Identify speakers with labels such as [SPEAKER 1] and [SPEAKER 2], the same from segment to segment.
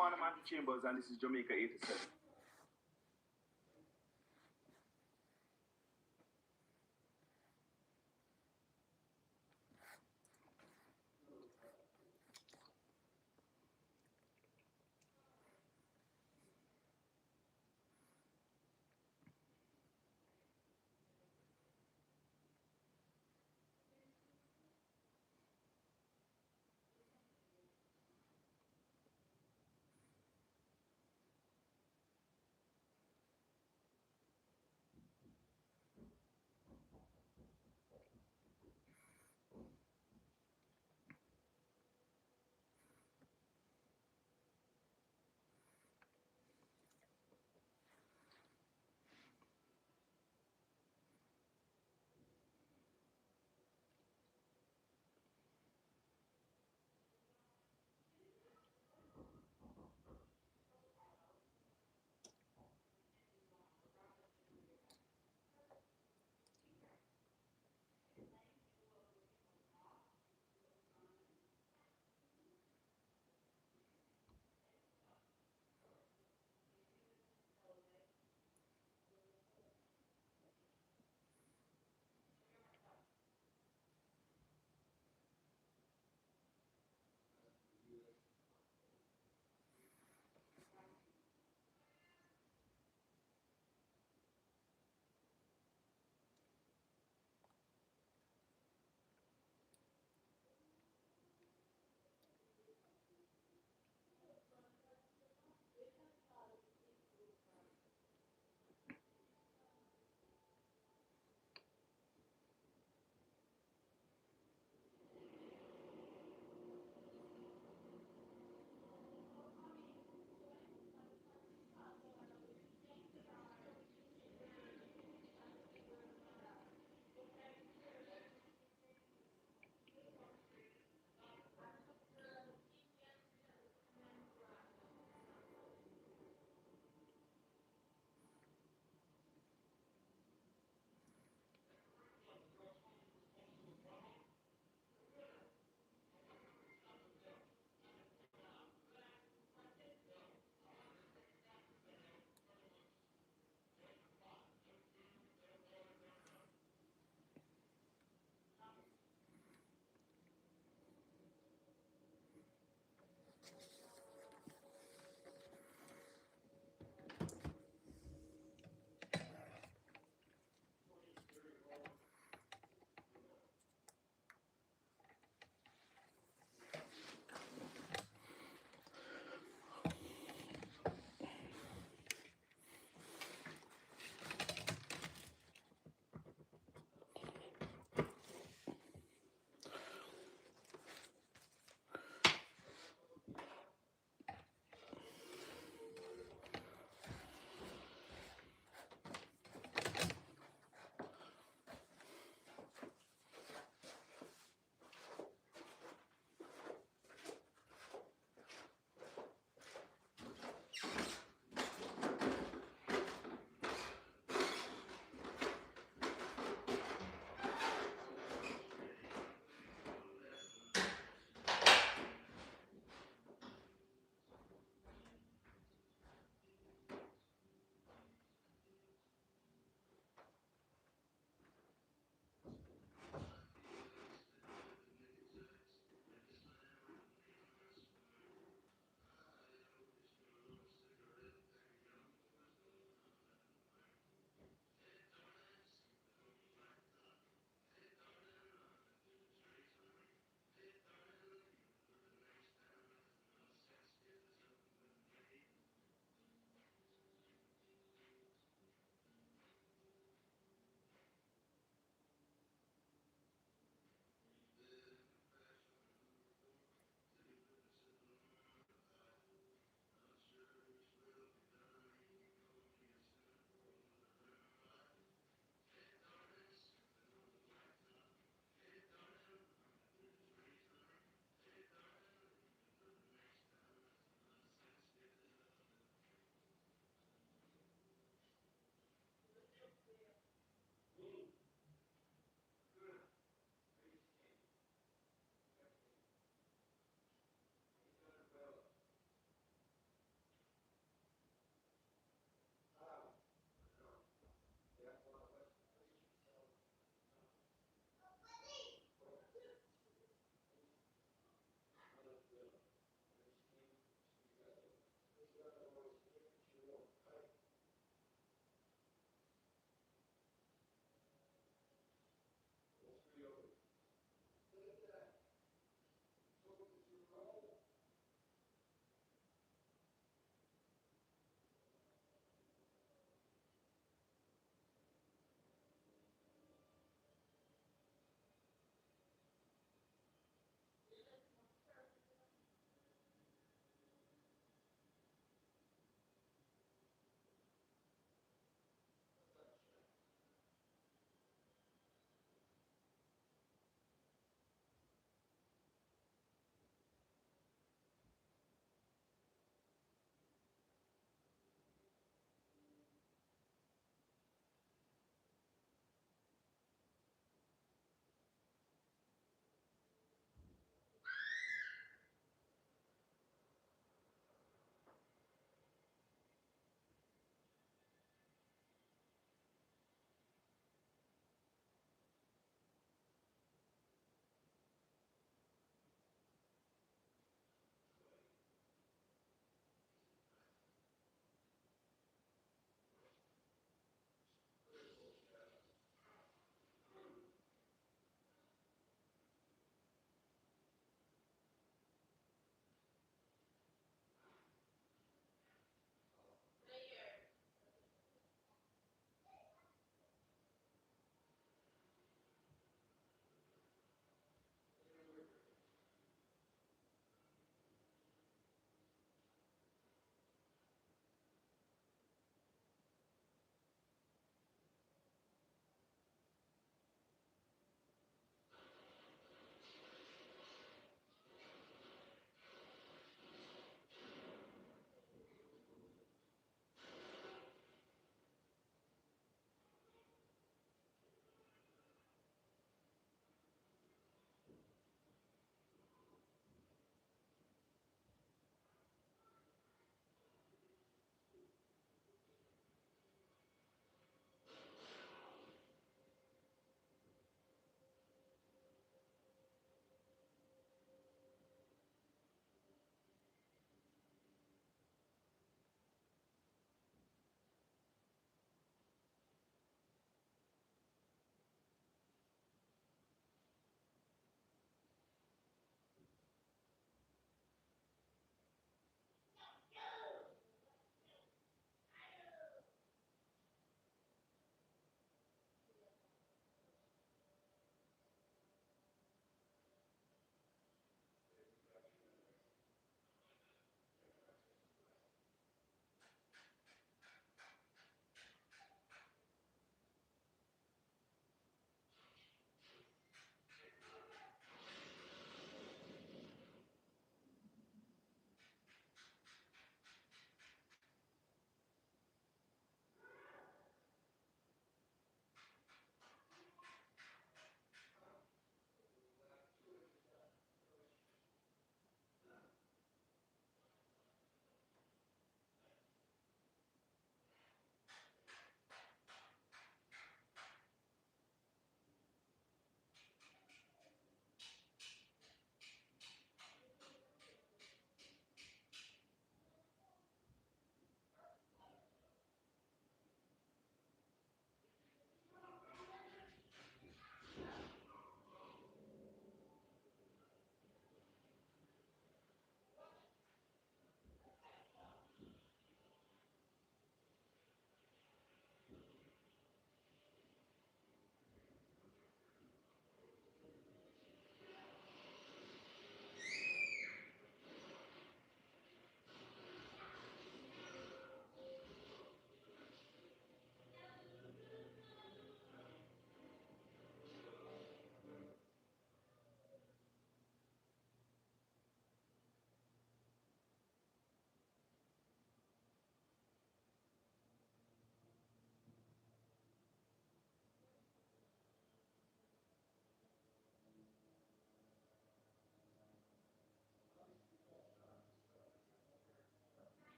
[SPEAKER 1] I'm Matthew Chambers, and this is Jamaica 87.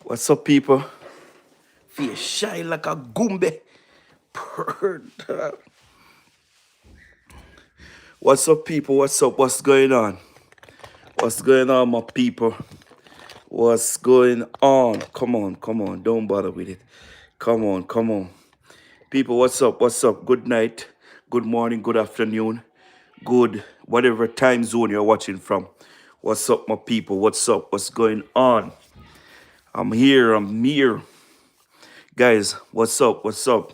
[SPEAKER 2] What's up, people? Feel shy like a gumbe. What's up, people? What's up? What's going on? What's going on, my people? What's going on? Come on, come on. Don't bother with it. Come on, come on. People, what's up? What's up? Good night, good morning, good afternoon, good whatever time zone you're watching from. What's up, my people? What's up? What's going on? I'm here. Guys, what's up? What's up?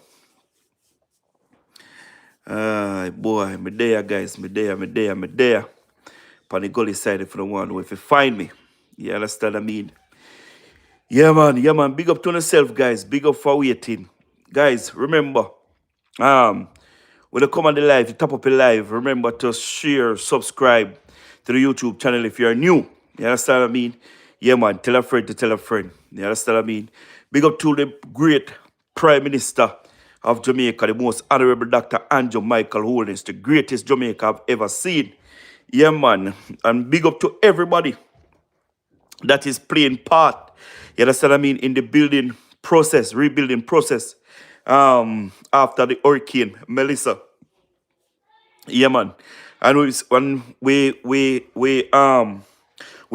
[SPEAKER 2] Boy, me there, guys. Me there. On the gully side if you don't want to know if you find me. You understand what I mean? Yeah, man. Big up to yourself, guys. Big up for waiting. Guys, remember, when you come on the live, you top up the live, remember to share, subscribe to the YouTube channel if you're new. You understand what I mean? Yeah, man. Tell a friend to tell a friend. You understand what I mean? Big up to the great Prime Minister of Jamaica, the most honorable Dr. Andrew Michael Holness, the greatest Jamaica I've ever seen. Yeah, man. And big up to everybody that is playing part, you understand what I mean, in the rebuilding process, after the hurricane, Melissa. Yeah, man. And when we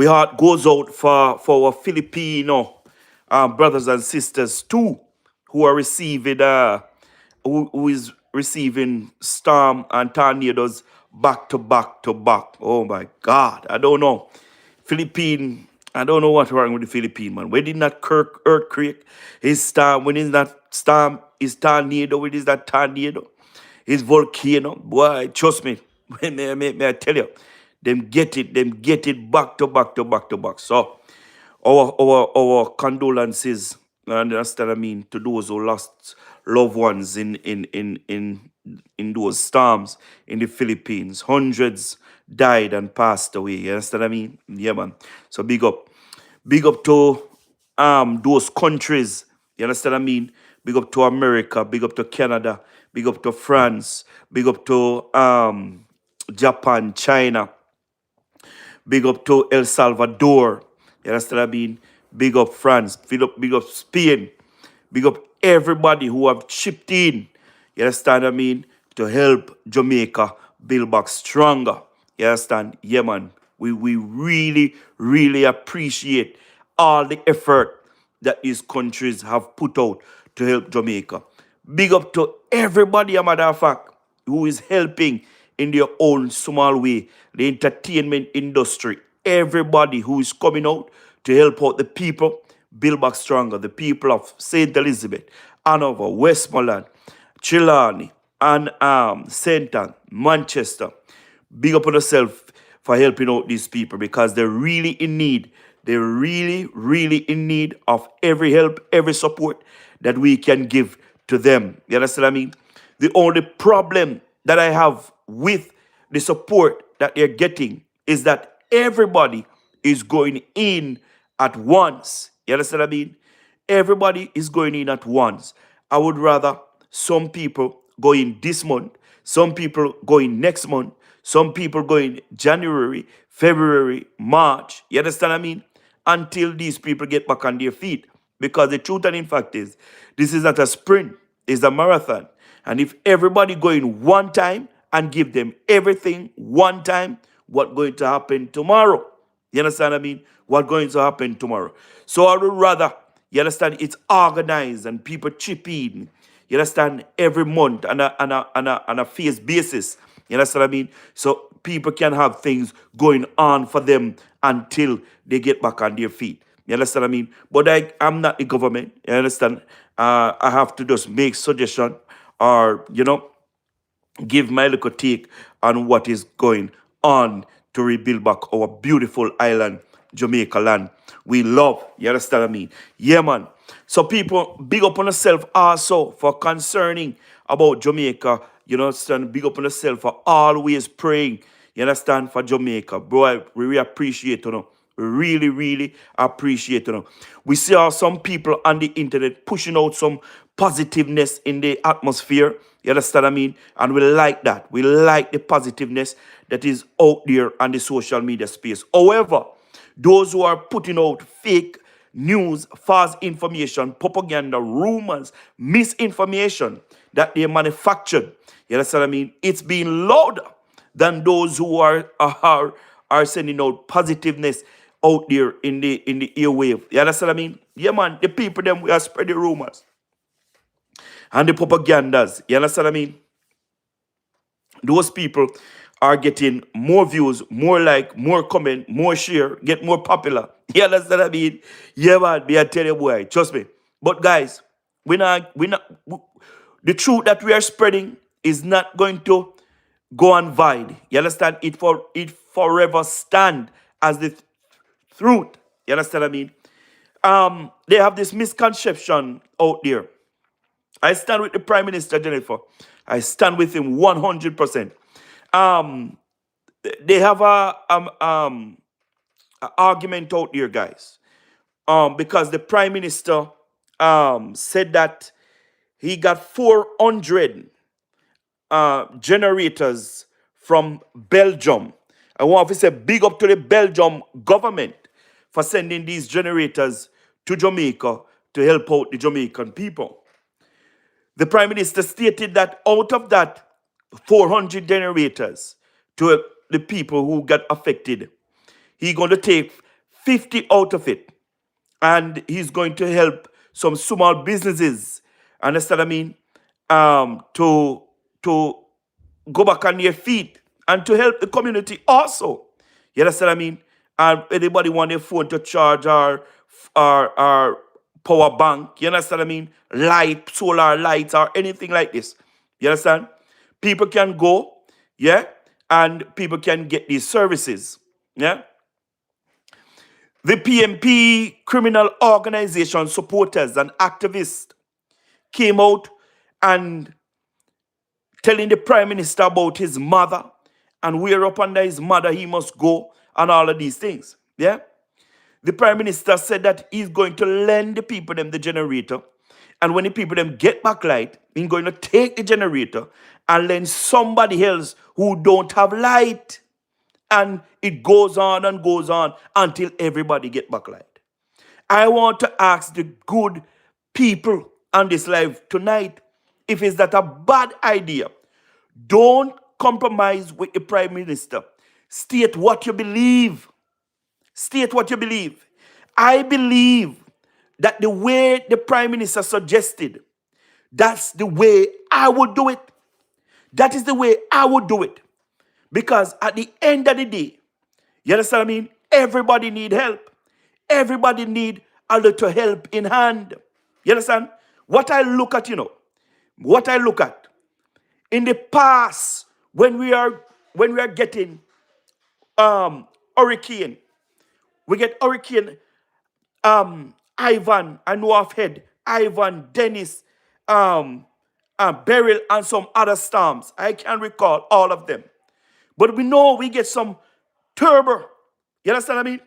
[SPEAKER 2] heart goes out for our Filipino brothers and sisters too, who are receiving who is receiving storm and tornadoes back to back to back. Oh my God, I don't know. Philippine, I don't know what's wrong with the Philippine man. When did that Kirk earthquake, his storm, when is that storm, his tornado, when is that tornado, his volcano, boy, trust me, may I tell you, them get it back to back to back to back. So our condolences, you understand what I mean, to those who lost loved ones in those storms in the Philippines. Hundreds died and passed away. You understand what I mean? Yeah, man. So big up. Big up to those countries. You understand what I mean? Big up to America, big up to Canada, big up to France, big up to Japan, China. Big up to El Salvador. You understand what I mean? Big up France. Big up Spain. Big up everybody who have chipped in. You understand what I mean? To help Jamaica build back stronger. You understand? Yeah, man. We really appreciate all the effort that these countries have put out to help Jamaica. Big up to everybody, a matter of fact, who is helping in their own small way. The entertainment industry, everybody who is coming out to help out the people build back stronger. The people of St. Elizabeth, Hanover, Westmoreland, Trelawney, and St. Ann, Manchester. Big up on yourself for helping out these people because they're really in need. They're really in need of every help, every support that we can give to them. You understand what I mean? The only problem that I have with the support that they're getting is that everybody is going in at once. You understand what I mean? Everybody is going in at once. I would rather some people go in this month, some people go in next month, some people go in January, February, March. You understand what I mean? Until these people get back on their feet. Because the truth and in fact is, this is not a sprint, it's a marathon. And if everybody go in one time and give them everything one time, what's going to happen tomorrow? You understand what I mean? What's going to happen tomorrow? So I would rather, you understand, it's organized and people chip in. You understand, every month on a phase basis. You understand what I mean? So people can have things going on for them until they get back on their feet. You understand what I mean? But I'm not the government. You understand? I have to just make suggestion or, give my little take on what is going on to rebuild back our beautiful island, Jamaica land. We love, you understand what I mean? Yeah, man. So people, big up on yourself also for concerning about Jamaica. You understand? Big up on yourself for always praying. You understand? For Jamaica. Bro, we really appreciate you know. We really appreciate it. We see how some people on the internet pushing out some positiveness in the atmosphere. You understand what I mean? And we like that. We like the positiveness that is out there on the social media space. However, those who are putting out fake news, false information, propaganda, rumors, misinformation that they manufactured, you understand what I mean? It's being louder than those who are sending out positiveness out there in the airwave. You understand what I mean? Yeah, man, the people them we are spreading rumors and the propagandas. You understand what I mean? Those people are getting more views, more like, more comment, more share, get more popular. You understand what I mean? Yeah, man, me I tell you, boy, trust me. But guys, the truth that we are spreading is not going to go unvide. You understand? It forever stand as the truth. You understand what I mean? They have this misconception out there. I stand with the Prime Minister, Jennifer. I stand with him 100%. Um, they have a argument out there, guys. Because the Prime Minister said that he got 400 generators from Belgium. I want to say big up to the Belgium government for sending these generators to Jamaica to help out the Jamaican people. The Prime Minister stated that out of that 400 generators to the people who got affected, he's going to take 50 out of it and he's going to help some small businesses, understand what I mean, to go back on their feet and to help the community also. You understand what I mean? And anybody want their phone to charge our power bank, you understand what I mean? Light, solar lights or anything like this. You understand? People can go, yeah, and people can get these services. Yeah. The PMP criminal organization supporters and activists came out and telling the Prime Minister about his mother and where up under his mother he must go and all of these things. Yeah. The Prime Minister said that he's going to lend the people them the generator. And when the people them get back light, he's going to take the generator and lend somebody else who don't have light. And it goes on and goes on until everybody get back light. I want to ask the good people on this live tonight, if it's that a bad idea, don't compromise with the Prime Minister. State what you believe. State what you believe. I believe that the way the Prime Minister suggested, that's the way I would do it. That is the way I would do it. Because at the end of the day, you understand what I mean? Everybody need help. Everybody need a little help in hand. You understand? What I look at, what I look at in the past when we are getting hurricane, we get hurricane Ivan, I know of head, Ivan, Dennis, Beryl, and some other storms. I can't recall all of them. But we know we get some turbo. You understand what I mean?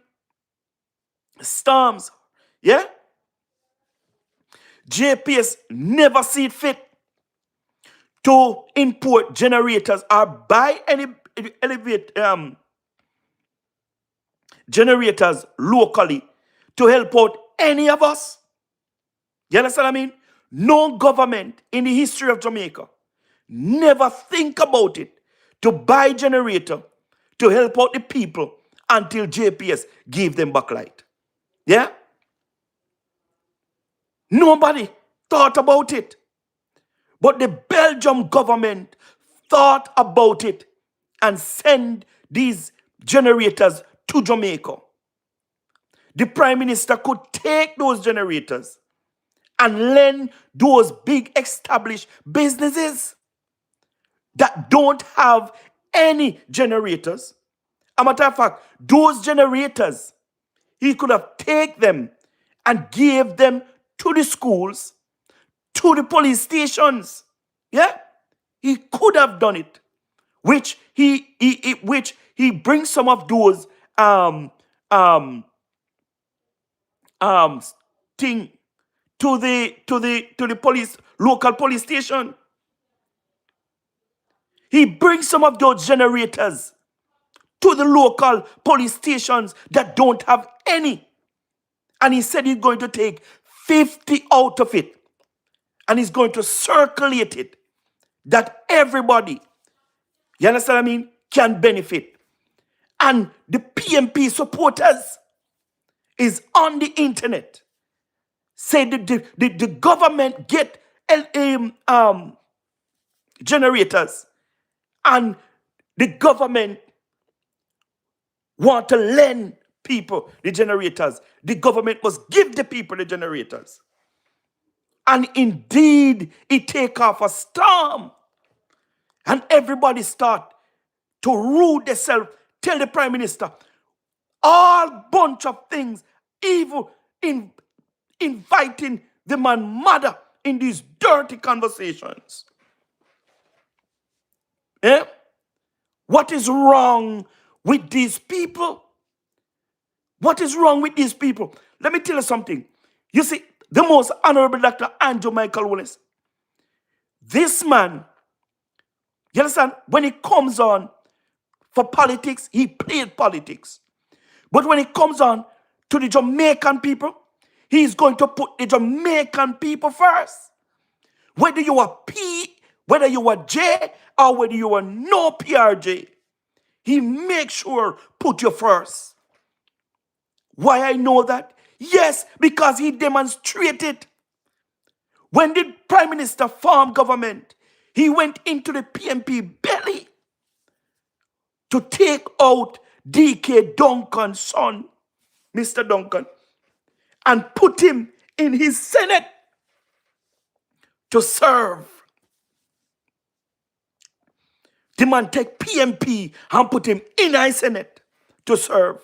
[SPEAKER 2] Storms. Yeah? JPS never see it fit to import generators or buy any generators locally to help out any of us. You understand what I mean? No government in the history of Jamaica never think about it to buy generator to help out the people until JPS gave them back light. Yeah? Nobody thought about it. But the Belgium government thought about it and sent these generators to Jamaica. The Prime Minister could take those generators and lend those big established businesses that don't have any generators. As a matter of fact, those generators, he could have taken them and gave them to the schools, to the police stations. Yeah? He could have done it. Which he brings some of those thing to the police, local police station. He brings some of those generators to the local police stations that don't have any. And he said he's going to take 50 out of it. And he's going to circulate it that everybody, you understand what I mean, can benefit. And the PMP supporters is on the internet. Say the government get generators, and the government want to lend people the generators. The government must give the people the generators. And indeed, it take off a storm. And everybody start to rule themselves, tell the prime minister, all bunch of things, evil, inviting the man mother in these dirty conversations. Eh? What is wrong with these people? What is wrong with these people? Let me tell you something. You see, the most honorable Dr. Andrew Michael Willis, this man, you understand, when he comes on for politics, he played politics. But when it comes on to the Jamaican people, he's going to put the Jamaican people first. Whether you are P, whether you are J, or whether you are no PRJ, he makes sure put you first. Why I know that? Yes, because he demonstrated. When the Prime Minister formed government, he went into the PMP belly to take out DK Duncan's son, Mr. Duncan, and put him in his Senate to serve. The man take PMP and put him in his Senate to serve.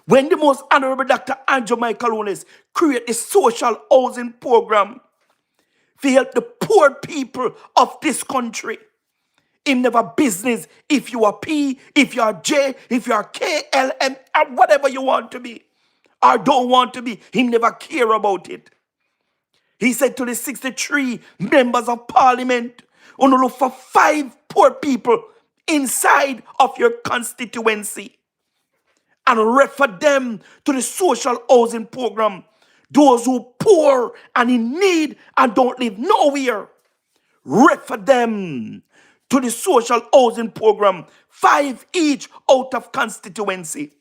[SPEAKER 2] When the most honorable Dr. Andrew Michael Willis create a social housing program to help the poor people of this country, him never business if you are P, if you are J, if you are K, L, M, or whatever you want to be or don't want to be. Him never care about it. He said to the 63 members of parliament, you look for 5 poor people inside of your constituency and refer them to the social housing program. Those who poor and in need and don't live nowhere, refer them to the social housing program, 5 each out of constituency.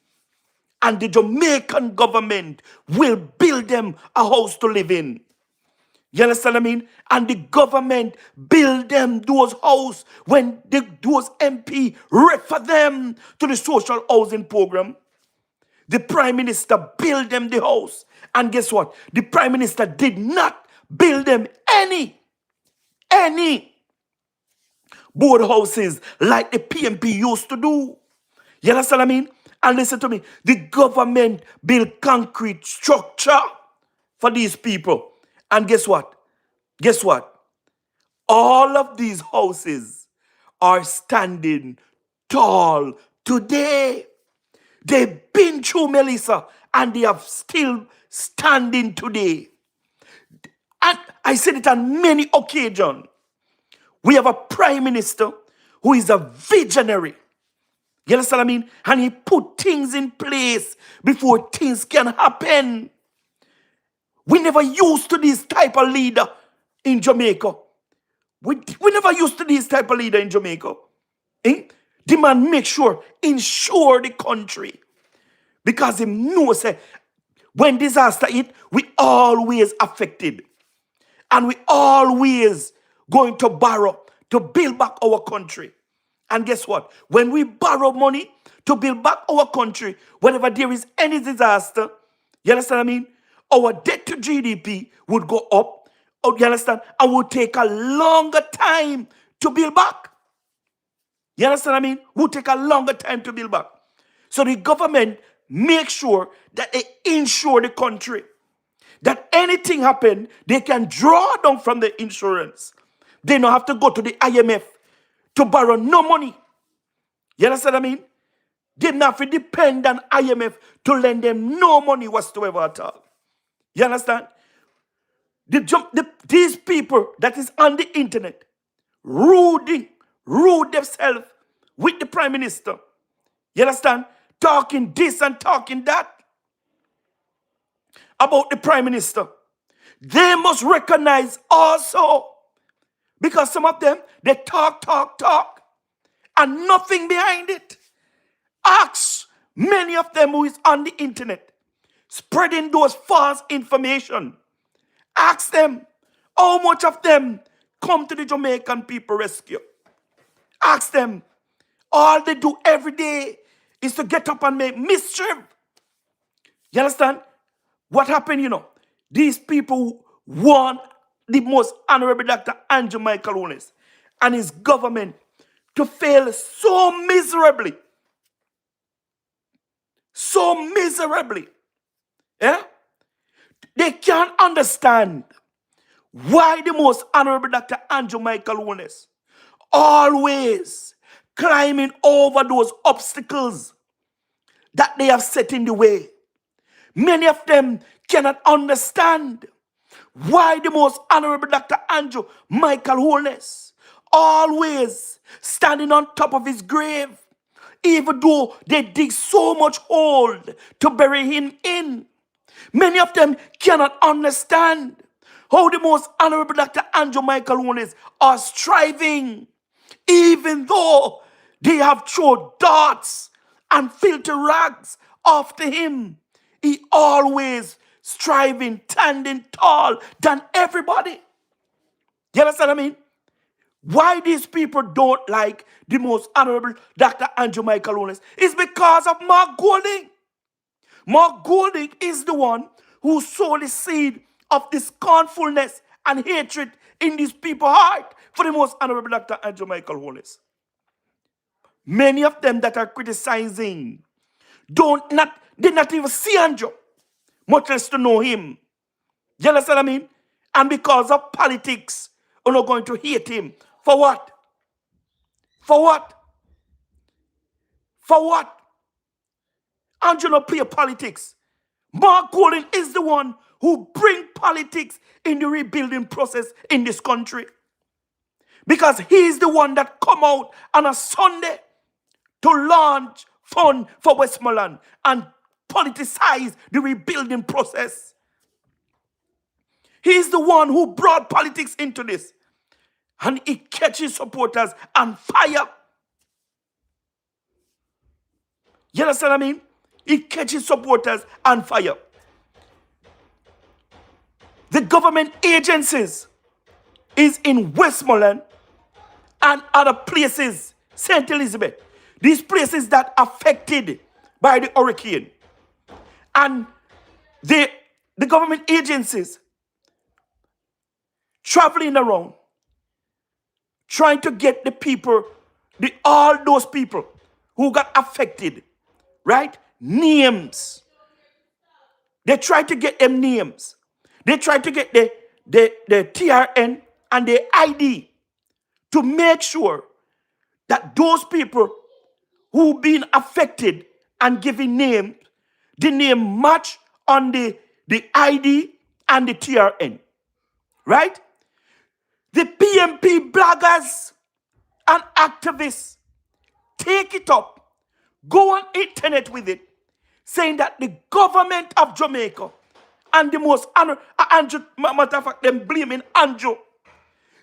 [SPEAKER 2] And the Jamaican government will build them a house to live in. You understand what I mean? And the government build them those houses when those MP refer them to the social housing program. The Prime Minister build them the house. And guess what? The Prime Minister did not build them any board houses like the PMP used to do. You understand what I mean? And listen to me. The government built concrete structure for these people. And guess what? Guess what? All of these houses are standing tall today. They've been through Melissa and they are still standing today. And I said it on many occasions. We have a prime minister who is a visionary. You understand what I mean? And he put things in place before things can happen. We never used to this type of leader in Jamaica. We never used to this type of leader in Jamaica. Eh? The man make sure, ensure the country. Because he knows when disaster hit, we always affected. And we always going to borrow to build back our country. And guess what? When we borrow money to build back our country, whenever there is any disaster, you understand what I mean? Our debt to GDP would go up, you understand? And would take a longer time to build back. You understand what I mean? Would take a longer time to build back. So the government makes sure that they insure the country. That anything happen, they can draw down from the insurance. They don't have to go to the IMF to borrow no money. You understand what I mean? They don't have to depend on IMF to lend them no money whatsoever at all. You understand? These people that is on the internet rude themselves with the Prime Minister. You understand? Talking this and talking that about the prime minister. They must recognize also, because some of them, they talk, and nothing behind it. Ask many of them who is on the internet, spreading those false information. Ask them, how much of them come to the Jamaican people rescue? Ask them, all they do every day is to get up and make mischief. You understand? What happened, these people want the most honorable Dr. Andrew Michael Holness and his government to fail so miserably. So miserably. Yeah? They can't understand why the most honorable Dr. Andrew Michael Holness always climbing over those obstacles that they have set in the way. Many of them cannot understand why the most honorable Dr. Andrew Michael Holness always standing on top of his grave, even though they dig so much hole to bury him in. Many of them cannot understand how the most honorable Dr. Andrew Michael Holness are striving, even though they have thrown darts and filthy rags after him. He always striving, standing tall than everybody. You understand what I mean? Why these people don't like the most honorable Dr. Andrew Michael Holness is because of Mark Golding. Mark Golding is the one who sowed the seed of this scornfulness and hatred in these people's heart for the most honorable Dr. Andrew Michael Holness. Many of them that are criticizing did not even see Andrew, much less to know him. You understand what I mean? And because of politics, you're not going to hate him. For what? For what? For what? Andrew not play politics. Mark Golding is the one who bring politics in the rebuilding process in this country. Because he is the one that come out on a Sunday to launch fund for Westmoreland and politicize the rebuilding process. He is the one who brought politics into this. And he catches supporters on fire. You understand what I mean? He catches supporters on fire. The government agencies is in Westmoreland and other places, St. Elizabeth. These places that are affected by the hurricane. And the government agencies traveling around, trying to get the people, all those people who got affected, right? Names. They try to get them names. They try to get the TRN and the ID to make sure that those people who been affected and given names, the name match on the ID and the TRN. Right? The PMP bloggers and activists take it up, go on internet with it, saying that the government of Jamaica and the most honorable, matter of fact, them blaming Andrew,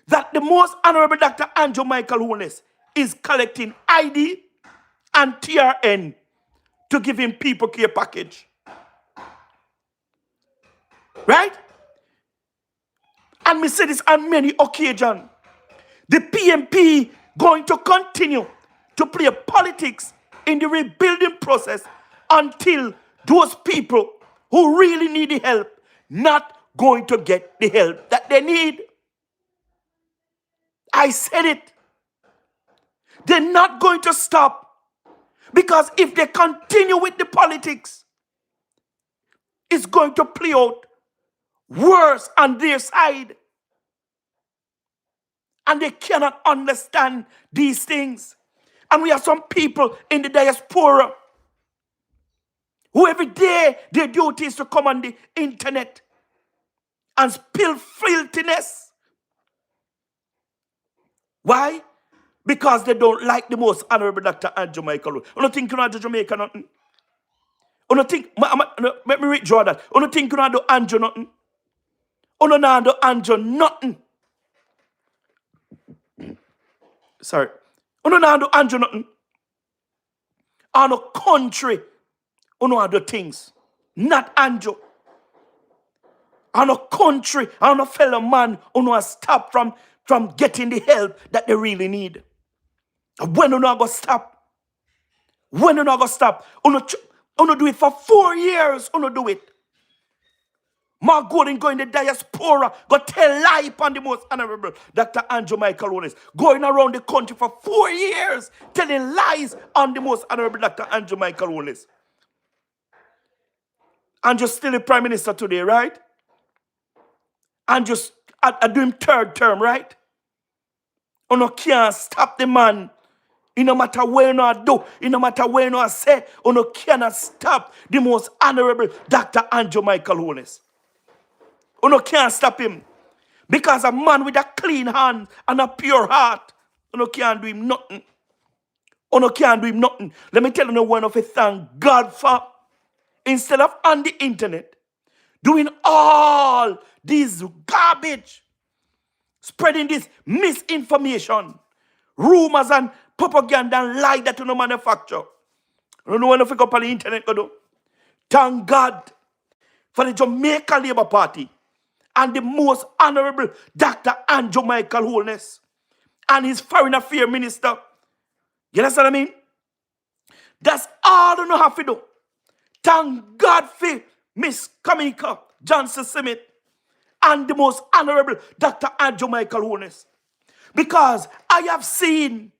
[SPEAKER 2] that the most honorable Dr. Andrew Michael Holness is collecting ID and TRN to give him people care package. Right? And we say this on many occasions. The PMP going to continue to play politics in the rebuilding process until those people who really need the help not going to get the help that they need. I said it. They're not going to stop. Because if they continue with the politics, it's going to play out worse on their side. And they cannot understand these things. And we have some people in the diaspora who every day their duty is to come on the internet and spill filthiness. Why? because they don't like the most honorable Dr. Andrew Michael. You don't think you know do Jamaica nothing? You don't think, let me withdraw that. You don't think you know do Andrew nothing? You don't know do Andrew nothing. Sorry. You don't know do Andrew nothing. On a country, you know do things. Not Andrew. On a country, on a fellow man, you know stop from getting the help that they really need. When you not go stop? When you not go stop? You know do it for 4 years. You know do it. Mark Gordon go in the diaspora, go tell lie upon the most honorable Dr. Andrew Michael Wallace. Going around the country for 4 years, telling lies on the most honorable Dr. Andrew Michael Wallace. And just still the Prime Minister today, right? And just I do him third term, right? You no can't stop the man. It no matter what you know do, it no matter what you know say, you no cannot stop the most honorable Dr. Andrew Michael Wallace. You no can't stop him. Because a man with a clean hand and a pure heart, you no can't do him nothing. You no can't do him nothing. Let me tell you one of it, thank God for, instead of on the internet, doing all these garbage, spreading this misinformation, rumors and propaganda and lie that you no manufacture. You don't know when you pick up on the internet, go do. Thank God for the Jamaica Labour Party and the most honorable Dr. Andrew Michael Holness and his foreign affairs minister. You understand what I mean? That's all you have to do. Thank God for Miss Kamika Johnson Smith and the most honorable Dr. Andrew Michael Holness. Because I have seen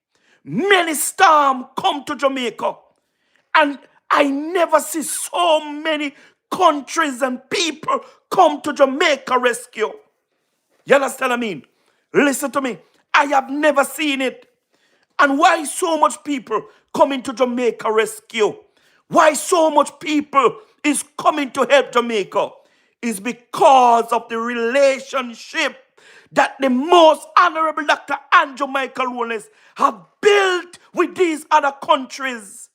[SPEAKER 2] many storms come to Jamaica and I never see so many countries and people come to Jamaica rescue. You understand what I mean? Listen to me. I have never seen it. And why so much people coming to Jamaica rescue? Why so much people is coming to help Jamaica? Is because of the relationship that the most honorable Dr. Andrew Michael Wallace have built with these other countries.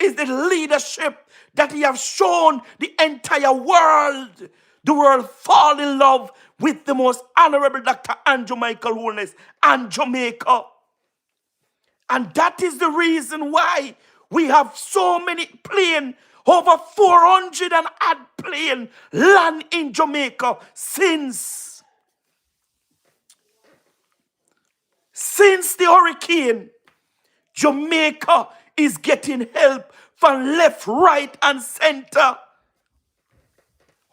[SPEAKER 2] Is the leadership that he have shown the entire world. The world fall in love with the most honorable Dr. Andrew Michael Wallace and Jamaica. And that is the reason why we have so many planes, over 400 and odd plane land in Jamaica since the hurricane. Jamaica is getting help from left, right, and center.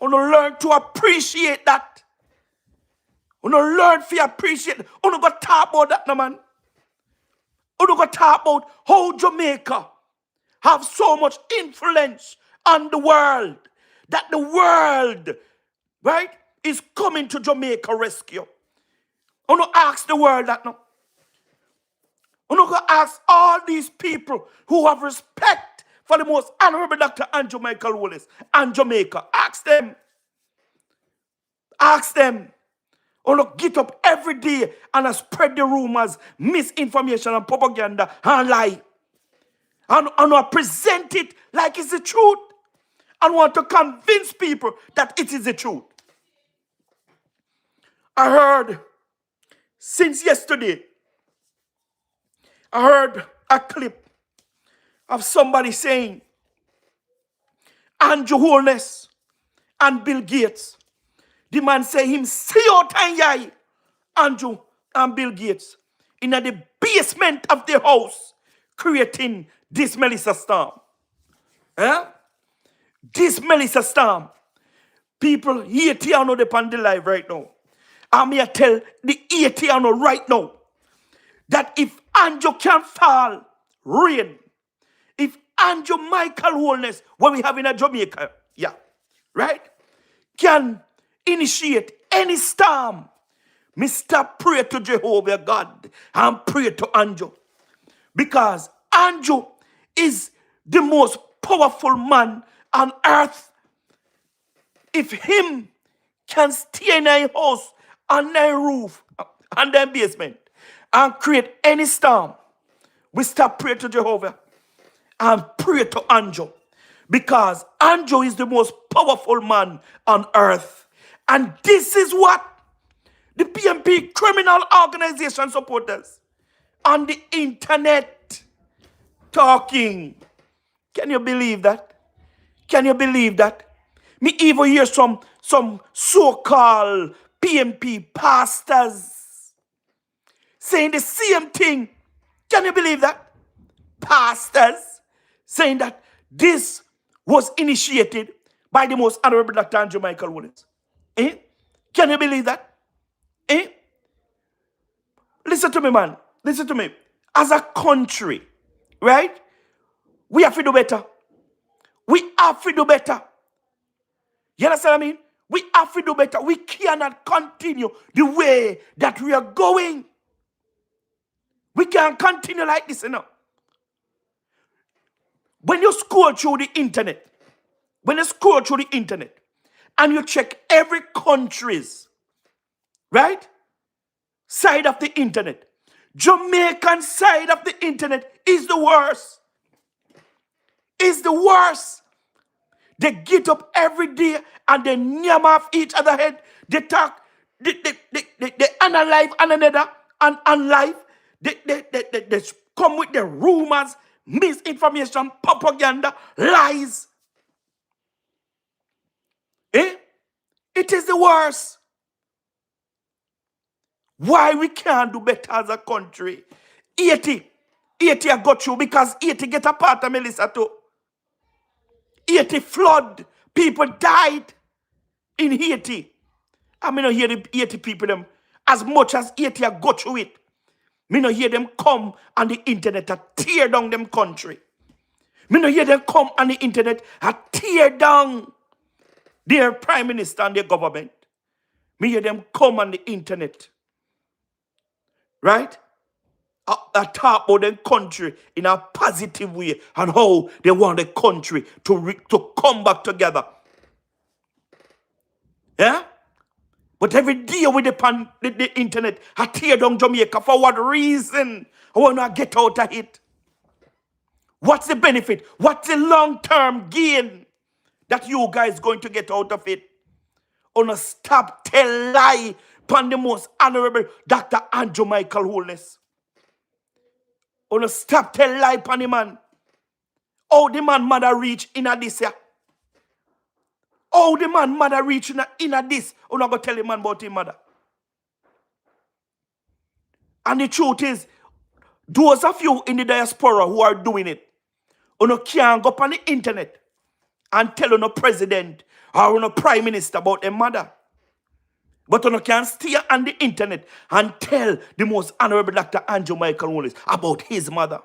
[SPEAKER 2] We want to learn to appreciate that. We want to learn to appreciate it. We want to go talk about that, no man. We want to go talk about how Jamaica have so much influence on the world that the world, right, is coming to Jamaica rescue. I want to ask the world that now. I'm not going to ask all these people who have respect for the most honorable Dr. Andrew Michael Wallace and Jamaica. Ask them. Ask them. I'm going to get up every day and spread the rumors, misinformation and propaganda and lie. And I present it like it's the truth. And want to convince people that it is the truth. I heard since yesterday, I heard a clip of somebody saying Andrew Holness and Bill Gates. The man say him see out and yai Andrew and Bill Gates in the basement of the house creating this Melissa storm. Eh? This Melissa storm. People 80 are not upon the live right now. I'm here tell the 80 are not right now that if Andrew can fall, rain. If Andrew Michael Holness, what we have in a Jamaica, yeah, right, can initiate any storm, Mr. Pray to Jehovah God and pray to Andrew. Because Andrew is the most powerful man on earth. If him can stay in a house, on their roof, on their basement, and create any storm, we stop praying to Jehovah and pray to Anjo. Because Anjo is the most powerful man on earth. And this is what the PMP criminal organization supporters on the internet talking. Can you believe that? Can you believe that? Me even hear some so-called PMP pastors saying the same thing. Can you believe that? Pastors saying that this was initiated by the most honorable Dr. Andrew Michael Williams. Eh? Can you believe that? Eh? Listen to me, man. Listen to me. As a country, right? We have to do better. We have to do better. You understand what I mean? We have to do better. We cannot continue the way that we are going. We can't continue like this, you know. When you scroll through the internet, and you check every country's, right, side of the internet, Jamaican side of the internet is the worst. Is the worst. They get up every day and they yam off each other head. They talk, they analyze one another and life. They come with the rumors, misinformation, propaganda, lies. Eh? It is the worst. Why we can't do better as a country? 80 I got through because 80 get a part of Melissa too. 80 flood. People died in Haiti. I mean, I hear the 80 people them as much as 80 I go through it. Me no hear them come on the internet and tear down them country. Me no hear them come on the internet and tear down their prime minister and their government. Me hear them come on the internet. Right? I talk about the country in a positive way and how they want the country to come back together. Yeah? But every day with the internet, I tear down Jamaica. For what reason? I want to get out of it. What's the benefit? What's the long-term gain that you guys going to get out of it? On a stop tell lie upon the most honorable Dr. Andrew Michael Holness. On a stop tell lie upon the man. How the man mother reach in a this here. How the man mother reach in a this. I'm not going to tell the man about his mother. And the truth is, those of you in the diaspora who are doing it, you can't go up on the internet and tell no president or no prime minister about their mother. But you can stay on the internet and tell the most honorable Dr. Andrew Michael Wallace about his mother.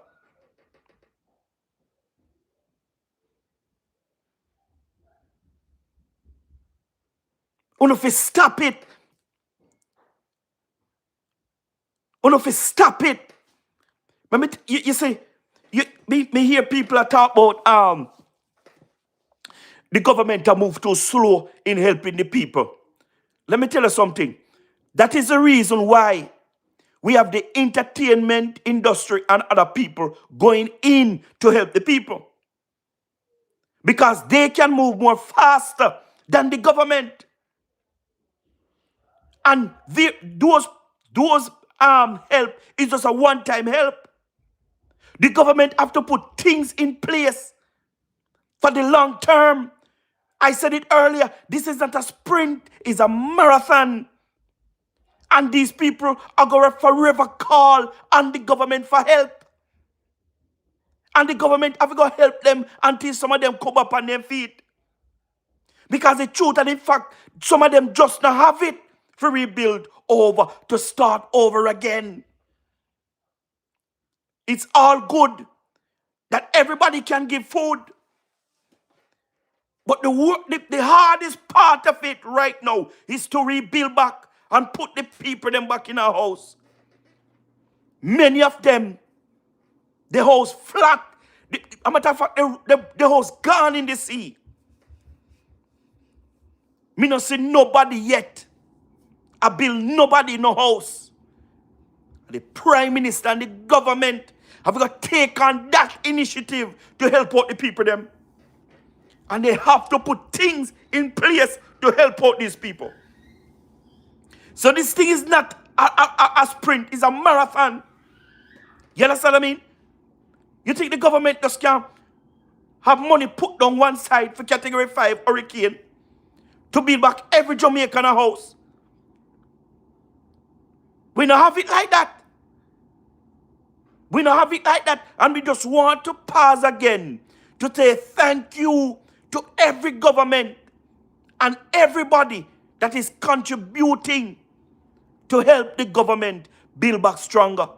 [SPEAKER 2] If you stop it. If you stop it. You see, me hear people talk about the government to move too slow in helping the people. Let me tell you something. That is the reason why we have the entertainment industry and other people going in to help the people. Because they can move more faster than the government. And those help is just a one-time help. The government have to put things in place for the long term. I said it earlier, this is not a sprint, it's a marathon. And these people are going to forever call on the government for help. And the government have to help them until some of them come up on their feet. Because the truth and in fact, some of them just not have it to rebuild over, to start over again. It's all good that everybody can give food. But the hardest part of it right now is to rebuild back and put the people them back in our house. Many of them, the house flat. As a matter of fact, the house gone in the sea. Me not see nobody yet. I build nobody in no house. The Prime Minister and the government have got to take on that initiative to help out the people them. And they have to put things in place to help out these people. So this thing is not a sprint, it's a marathon. You understand what I mean? You think the government just can have money put down one side for Category 5 hurricane to build back every Jamaican a house? We don't have it like that. We don't have it like that. And we just want to pause again to say thank you to every government and everybody that is contributing to help the government build back stronger.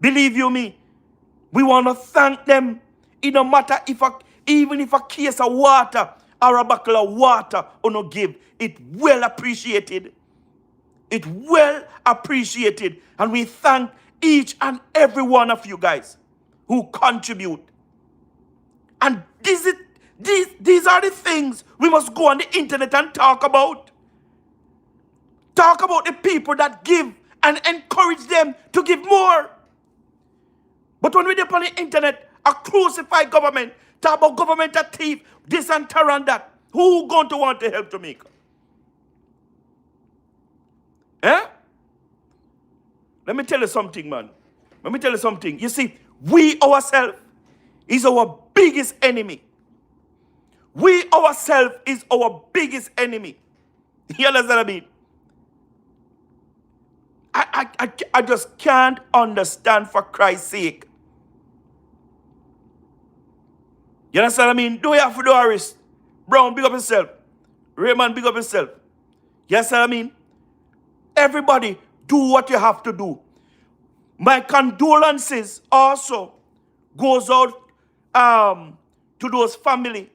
[SPEAKER 2] Believe you me, we want to thank them. It no matter even if a case of water or a bottle of water or no give, it well appreciated. It well appreciated. And we thank each and every one of you guys who contribute. And these are the things we must go on the internet and talk about. Talk about the people that give and encourage them to give more. But when we dip on the internet, a crucified government, talk about government a thief, this and that, who going to want to help Jamaica? Eh? Let me tell you something, man. Let me tell you something. You see, we ourselves is our biggest enemy. We ourselves is our biggest enemy. You understand what I mean? I just can't understand, for Christ's sake. You understand what I mean? Do we have to do Doris? Brown, big up yourself. Raymond, big up yourself. You understand what I mean? Everybody, do what you have to do. My condolences also goes out to those family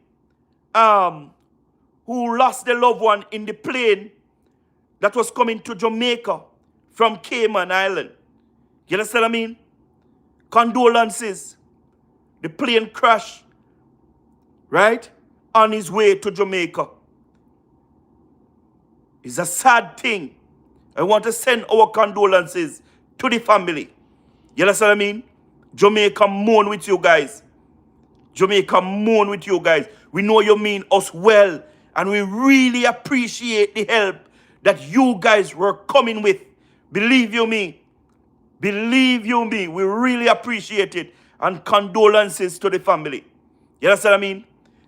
[SPEAKER 2] who lost their loved one in the plane that was coming to Jamaica from Cayman Island. You understand what I mean? Condolences. The plane crashed, right? On his way to Jamaica. It's a sad thing. I want to send our condolences to the family. You understand what I mean? Jamaica mourn with you guys. Jamaica mourn with you guys. We know you mean us well. And we really appreciate the help that you guys were coming with. Believe you me. Believe you me. We really appreciate it. And condolences to the family. You understand what I mean?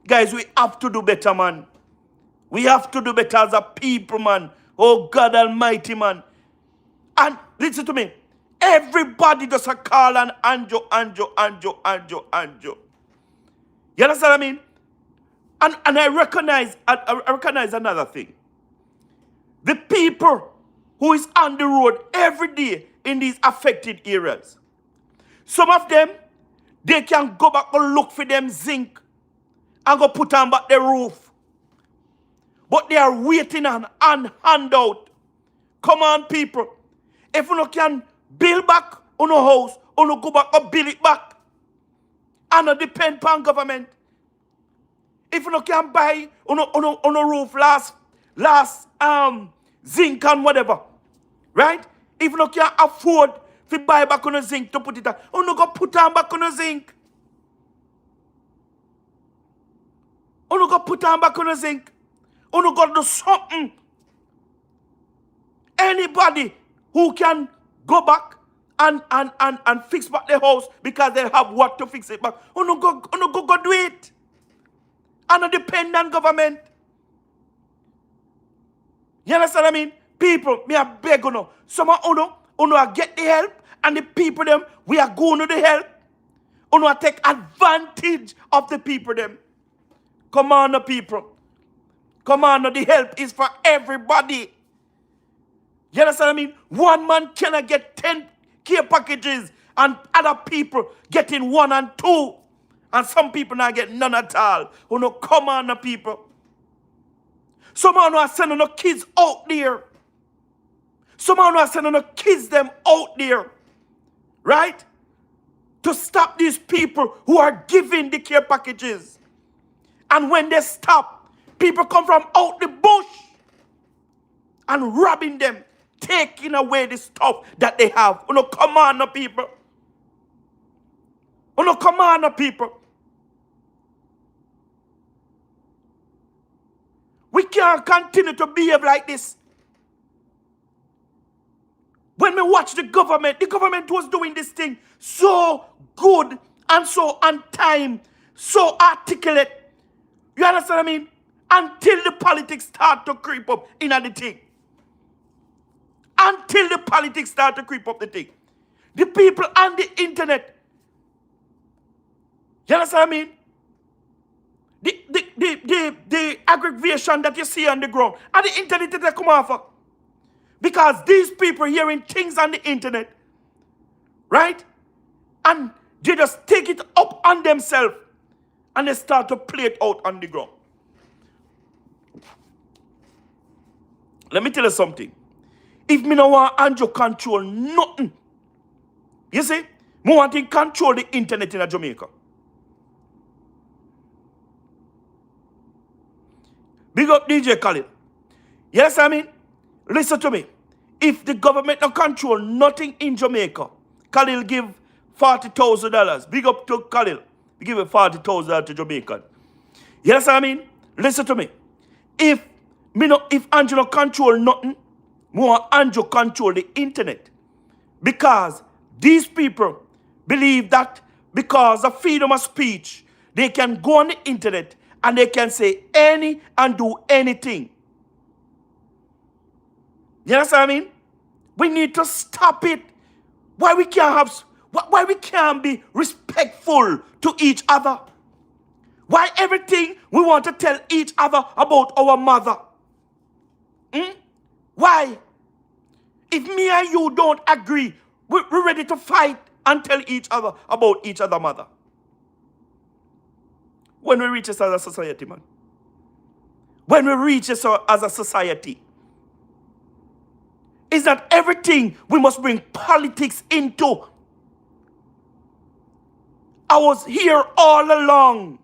[SPEAKER 2] Guys, we have to do better, man. We have to do better as a people, man. Oh, God Almighty, man. And listen to me. Everybody does a call on Anjo. You understand what I mean? And I recognize another thing. The people who is on the road every day in these affected areas. Some of them, they can go back and look for them zinc and go put on back the roof. But they are waiting on handout. Come on, people. If you can build back on a house, or go back or build it back, and not depend on government. If you can buy on a roof last zinc and whatever, right? If you can afford to buy back on a zinc to put it on, you go put on back on a zinc. You go put on back on a zinc. You go do something. Anybody who can go back and fix back the house because they have what to fix it back, you go do it. And a dependent government. You understand what I mean? People, me are beg you. Some of you are get the help, and the people them, we are going to the help. You are take advantage of the people them. Come on, the people. Come on, the help is for everybody. You understand what I mean? One man cannot get 10 care packages and other people getting 1 and 2. And some people not get none at all. Come on, the people. Some of you are sending the kids out there. Some of you are sending the kids them out there. Right? To stop these people who are giving the care packages. And when they stop, people come from out the bush and robbing them, taking away the stuff that they have. You know, come on, no people. You know, come on, no people. We can't continue to behave like this. When we watch the government was doing this thing so good and so on time, so articulate. You understand what I mean? Until the politics start to creep up in the thing. Until the politics start to creep up the thing. The people on the internet. You understand what I mean? The aggravation that you see on the ground. And the internet that come off. Because these people hearing things on the internet. Right? And they just take it up on themselves. And they start to play it out on the ground. Let me tell you something. If me no want Andrew control nothing, you see, me want to control the internet in Jamaica. Big up DJ Khalil. Yes, I mean, listen to me. If the government don't control nothing in Jamaica, Khalil give $40,000. Big up to Khalil. We give $40,000 to Jamaica. Yes, I mean, listen to me. If Andrew don't control nothing, more Andrew control the internet. Because these people believe that because of freedom of speech, they can go on the internet and they can say any and do anything. You understand what I mean? We need to stop it. Why we can't be respectful to each other? Why everything we want to tell each other about our mother? Why? If me and you don't agree, we're ready to fight and tell each other about each other's mother. When we reach this as a society, man. When we reach this as a society. It's not everything we must bring politics into. I was here all along,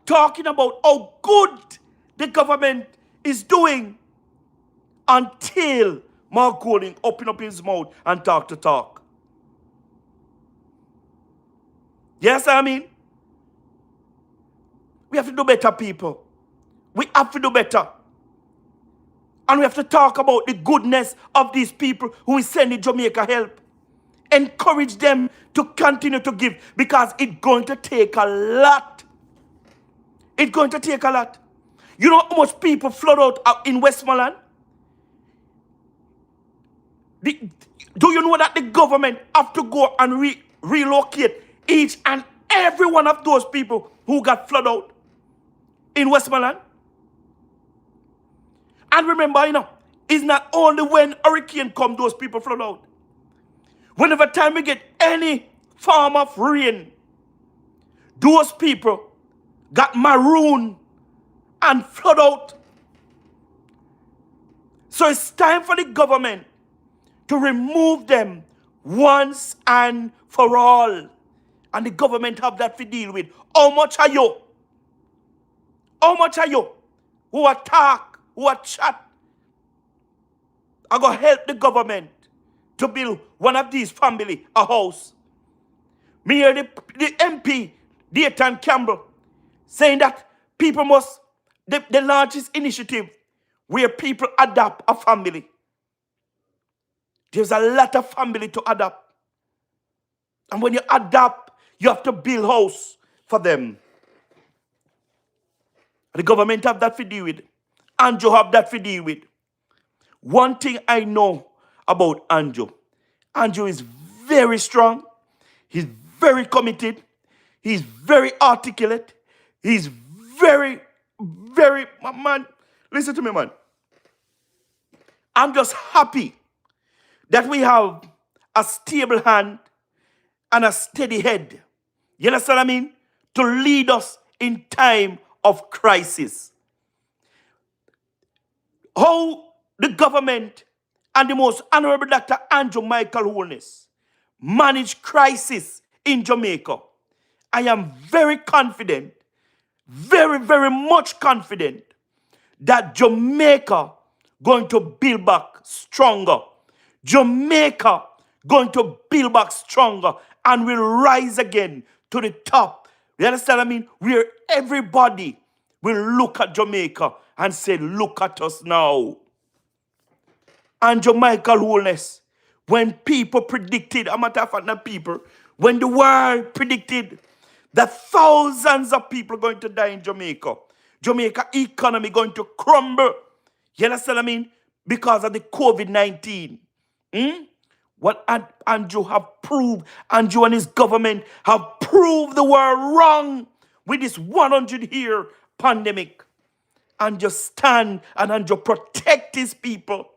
[SPEAKER 2] talking about how good the government is doing until Mark Golding opened up his mouth and talk. Yes, I mean? We have to do better, people. We have to do better. And we have to talk about the goodness of these people who is sending Jamaica help. Encourage them to continue to give because it's going to take a lot. It's going to take a lot. You know how much people flood out in Westmoreland? Do you know that the government have to go and relocate each and every one of those people who got flooded out in Westmoreland? And remember, it's not only when hurricane come, those people flood out. Whenever time we get any form of rain, those people got marooned and flood out. So it's time for the government to remove them once and for all. And the government have that to deal with. How much are you? How much are you? Who attack, who chat? I go help the government to build one of these family a house. Me hear the MP, Dayton Campbell, saying that people must, the largest initiative where people adopt a family. There's a lot of family to adopt. And when you adopt, you have to build house for them. The government have that to deal with. Andrew have that to deal with. One thing I know about Andrew is very strong. He's very committed. He's very articulate. He's very, man, listen to me, man. I'm just happy that we have a stable hand and a steady head. You understand what I mean? To lead us in time of crisis. How the government and the most honorable Dr. Andrew Michael Holness manage crisis in Jamaica. I am very confident, very, very much confident that Jamaica going to build back stronger. Jamaica going to build back stronger and will rise again to the top. You understand what I mean? Where everybody will look at Jamaica and say, look at us now. And Jamaica wholeness. When people predicted, a matter of fact, not people, when the world predicted that thousands of people are going to die in Jamaica, Jamaica economy going to crumble. You understand what I mean? Because of the COVID-19. What Andrew have proved, Andrew and his government have proved the world wrong with this 100-year pandemic. And just stand and Andrew protect his people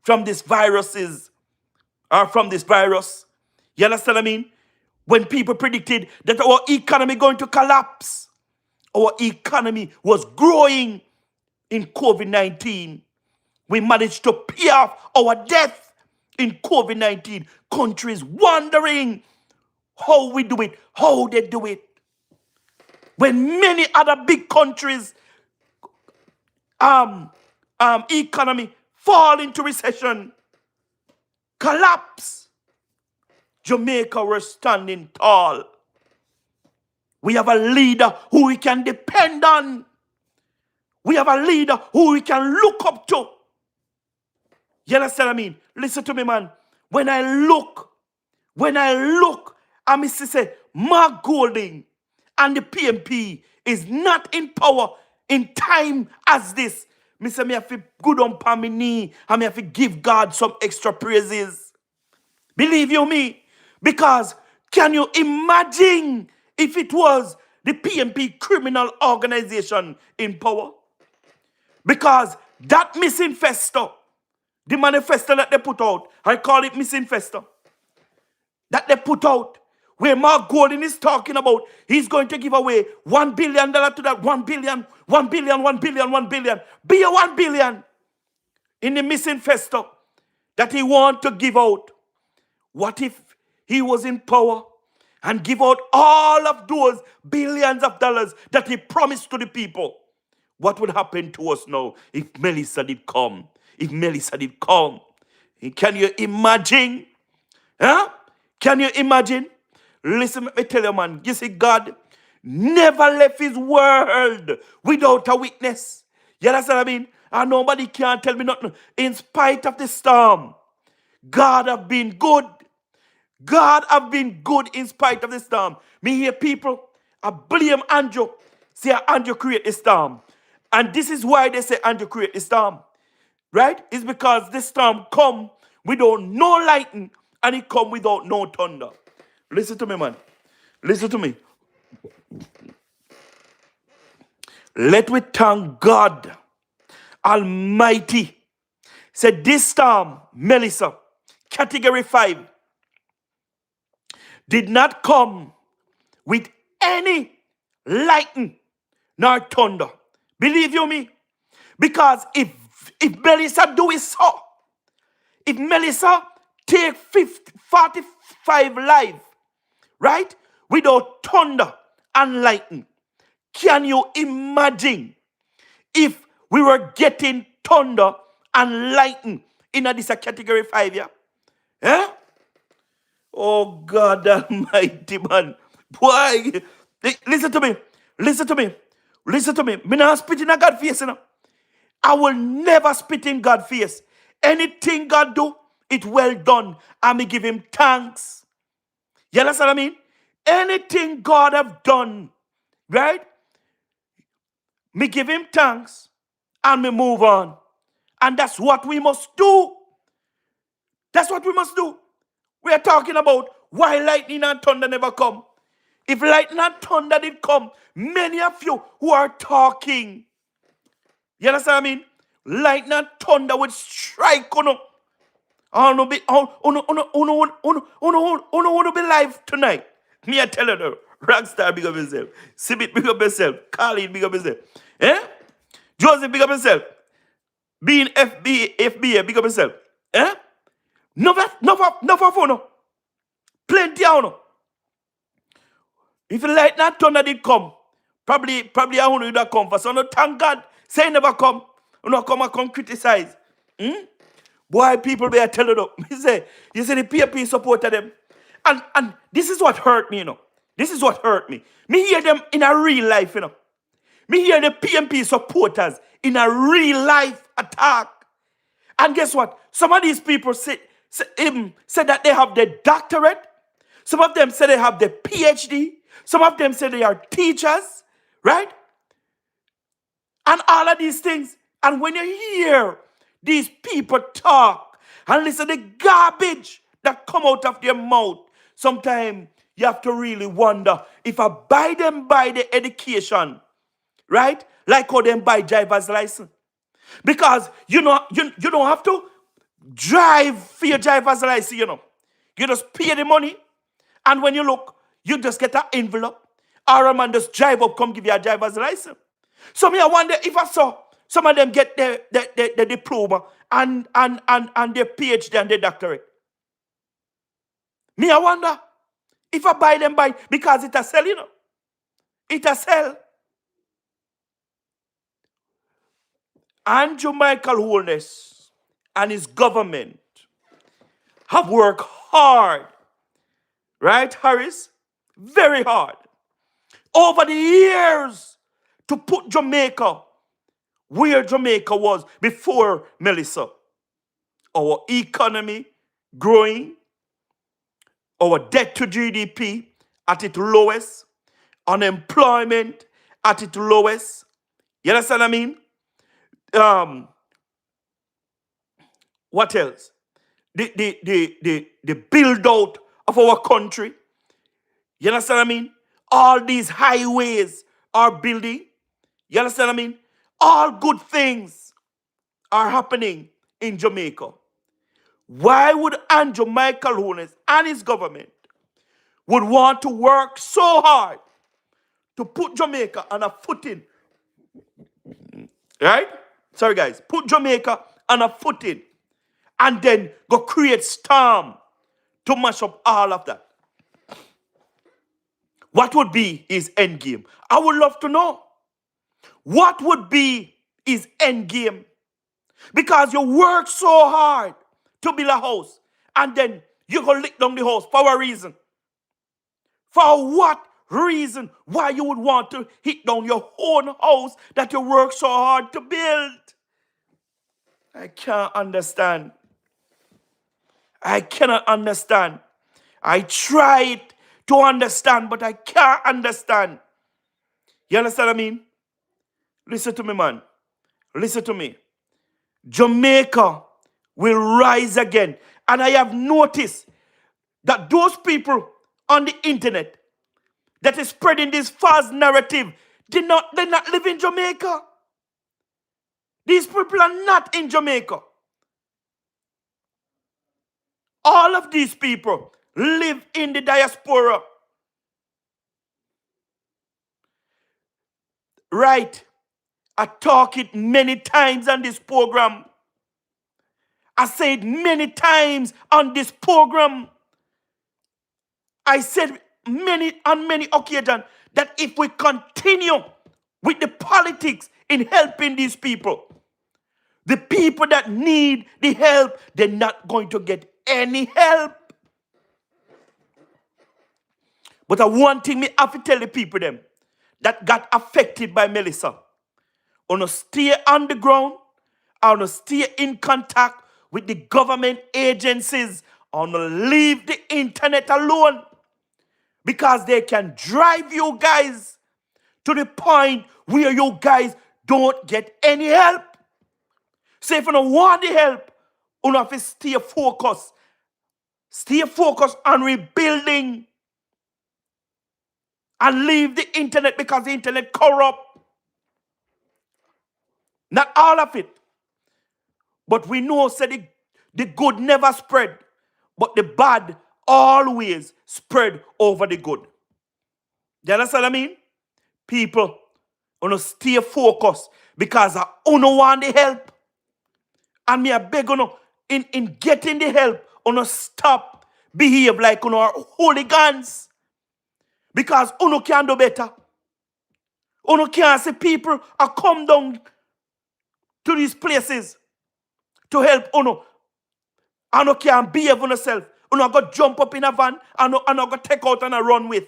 [SPEAKER 2] from these viruses, or from this virus. You understand what I mean? When people predicted that our economy going to collapse, our economy was growing in COVID-19. We managed to pay off our debt in COVID-19. Countries wondering how we do it, how they do it. When many other big countries economy fall into recession, collapse, Jamaica was standing tall. We have a leader who we can depend on. We have a leader who we can look up to. You understand what I mean? Listen to me, man. When I look, I miss to say, Mark Golding and the PMP is not in power in time as this. Me say me have to good on my knee and me have to give God some extra praises. Believe you me? Because can you imagine if it was the PMP criminal organization in power? Because that misinfesto, the manifesto that they put out, I call it misinfesto, that they put out, where Mark Golding is talking about, he's going to give away $1 billion to that 1 billion, 1 billion, 1 billion, 1 billion. Be a 1 billion in the misinfesto that he want to give out. What if he was in power and give out all of those billions of dollars that he promised to the people? What would happen to us now if Melissa did come? If Melissa did come? Can you imagine? Huh? Can you imagine? Listen, let me tell you, man. You see, God never left his world without a witness. You understand what I mean? And nobody can tell me nothing. In spite of the storm, God have been good. God have been good in spite of the storm. Me hear people, I blame Andrew. Say Andrew create the storm. And this is why they say Andrew create the storm. Right? It's because the storm come without no lightning and it come without no thunder. Listen to me, man. Listen to me. Let we thank God Almighty. Said this storm, Melissa, category 5, did not come with any lightning nor thunder. Believe you me? Because if Melissa do it so, if Melissa take 45 live, right, without thunder and lightning, can you imagine if we were getting thunder and lightning in this category 5, yeah? Eh? Oh, God Almighty, man. Boy, listen to me. Listen to me. Listen to me. Me not spit in a God face, you know. I will never spit in God's face. Anything God do, it well done. And me give him thanks. You understand what I mean? Anything God have done, right? Me give him thanks and me move on. And that's what we must do. That's what we must do. We are talking about why lightning and thunder never come. If lightning and thunder did come, many of you who are talking, you understand what I mean? Lightning and thunder would strike on you. I don't want to be live tonight. Me I tell you though. Rockstar big up himself. Sibit big up himself. Khalid big up himself. Eh? Joseph big up himself. Being FBA big up himself. Eh? No for no. Plenty of no. If lightning and thunder did come, probably I want you to come for. So no thank God. Say never come. You know come and come criticize. Boy, people be telling them. He say, you see the PAP supported them. And this is what hurt me, you know. This is what hurt me. Me hear them in a real life, you know. Me hear the PMP supporters in a real life attack. And guess what? Some of these people said that they have the doctorate. Some of them say they have the PhD. Some of them say they are teachers, right? And all of these things. And when you hear these people talk and listen to the garbage that come out of their mouth, sometimes you have to really wonder if I buy them by the education, right? Like how them buy driver's license. Because you know you don't have to drive for your driver's license, you know. You just pay the money, and when you look, you just get an envelope. Or a man just drive up, come give you a driver's license. So me, I wonder if I saw some of them get the diploma and their PhD and their doctorate. Me, I wonder if I buy them because it a sell, you know. It a sell. Andrew Michael Holness and his government have worked hard, right, Harris? Very hard. Over the years to put Jamaica where Jamaica was before Melissa. Our economy growing, our debt to GDP at its lowest, unemployment at its lowest. You understand what I mean? What else? The build out of our country. You understand what I mean? All these highways are building. You understand what I mean? All good things are happening in Jamaica. Why would Andrew Michael Holness and his government would want to work so hard to put Jamaica on a footing? Right? Sorry, guys. Put Jamaica on a footing and then go create storm to mash up all of that. What would be his end game? I would love to know. What would be his end game? Because you work so hard to build a house and then you go lick down the house for a reason. For what reason? Why you would want to hit down your own house that you work so hard to build? I can't understand. I cannot understand. I tried to understand, but I can't understand. You understand what I mean? Listen to me, man. Listen to me. Jamaica will rise again. And I have noticed that those people on the internet that is spreading this false narrative, they're not live in Jamaica. These people are not in Jamaica. All of these people live in the diaspora. Right. I talk it many times on this program. I say it many times on this program. I said on many occasions that if we continue with the politics in helping these people, the people that need the help, they're not going to get any help. But one thing me have to tell the people them that got affected by Melissa, on stay on the ground, on stay in contact with the government agencies, on leave the internet alone, because they can drive you guys to the point where you guys don't get any help. So if you don't want the help, you have to stay focused. Stay focused on rebuilding. And leave the internet because the internet corrupt. Not all of it. But we know say the good never spread, but the bad always spread over the good. You understand what I mean? People, stay focused because I don't want the help. And me I beg in getting the help, stop behave like hooligans. Because uno can do better. Uno can't see people are come down to these places to help uno. And you can't behave on yourself. You go jump up in a van and you go take out and run with.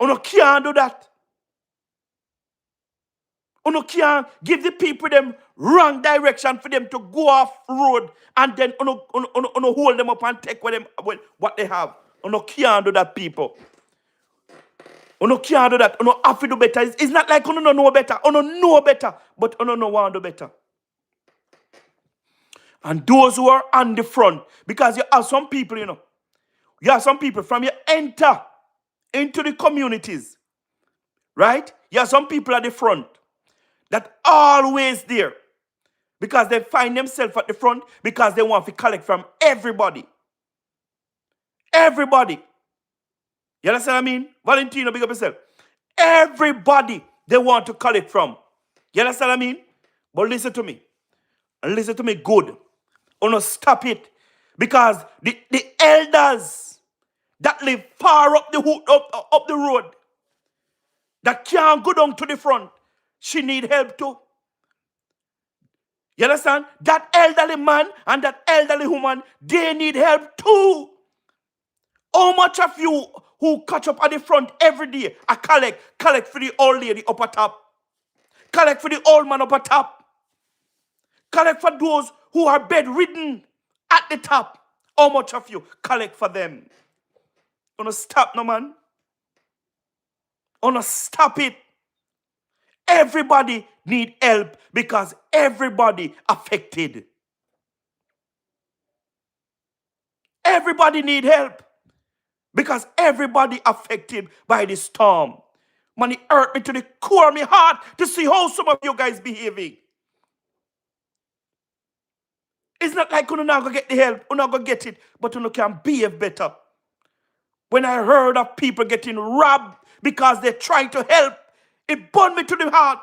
[SPEAKER 2] You can't do that. You can't give the people them wrong direction for them to go off road and then you hold them up and take what they have. You can't do that, people. You can't do that. You have to do better. It's not like you don't know better. You know better, but you don't want to do better. And those who are on the front, because you have some people, you have some people from you enter into the communities, right? You have some people at the front that always there because they find themselves at the front because they want to collect from everybody. Everybody. You understand what I mean? Valentino, big up yourself. Everybody they want to collect from. You understand what I mean? But listen to me. And listen to me good. No, stop it. Because the elders that live far up the road, that can't go down to the front, she need help too. You understand? That elderly man and that elderly woman, they need help too. How much of you who catch up at the front every day, I collect for the old lady up at top. Collect for the old man up at top. Collect for those who are bedridden at the top. How much of you collect for them? Gonna stop, no man. Gonna stop it. Everybody need help because everybody affected. Everybody need help because everybody affected by the storm. Man, it hurt me to the core of my heart to see how some of you guys behaving. It's not like you're not going to get the help, you're not going to get it, but you can behave better. When I heard of people getting robbed because they're trying to help, it burned me to the heart.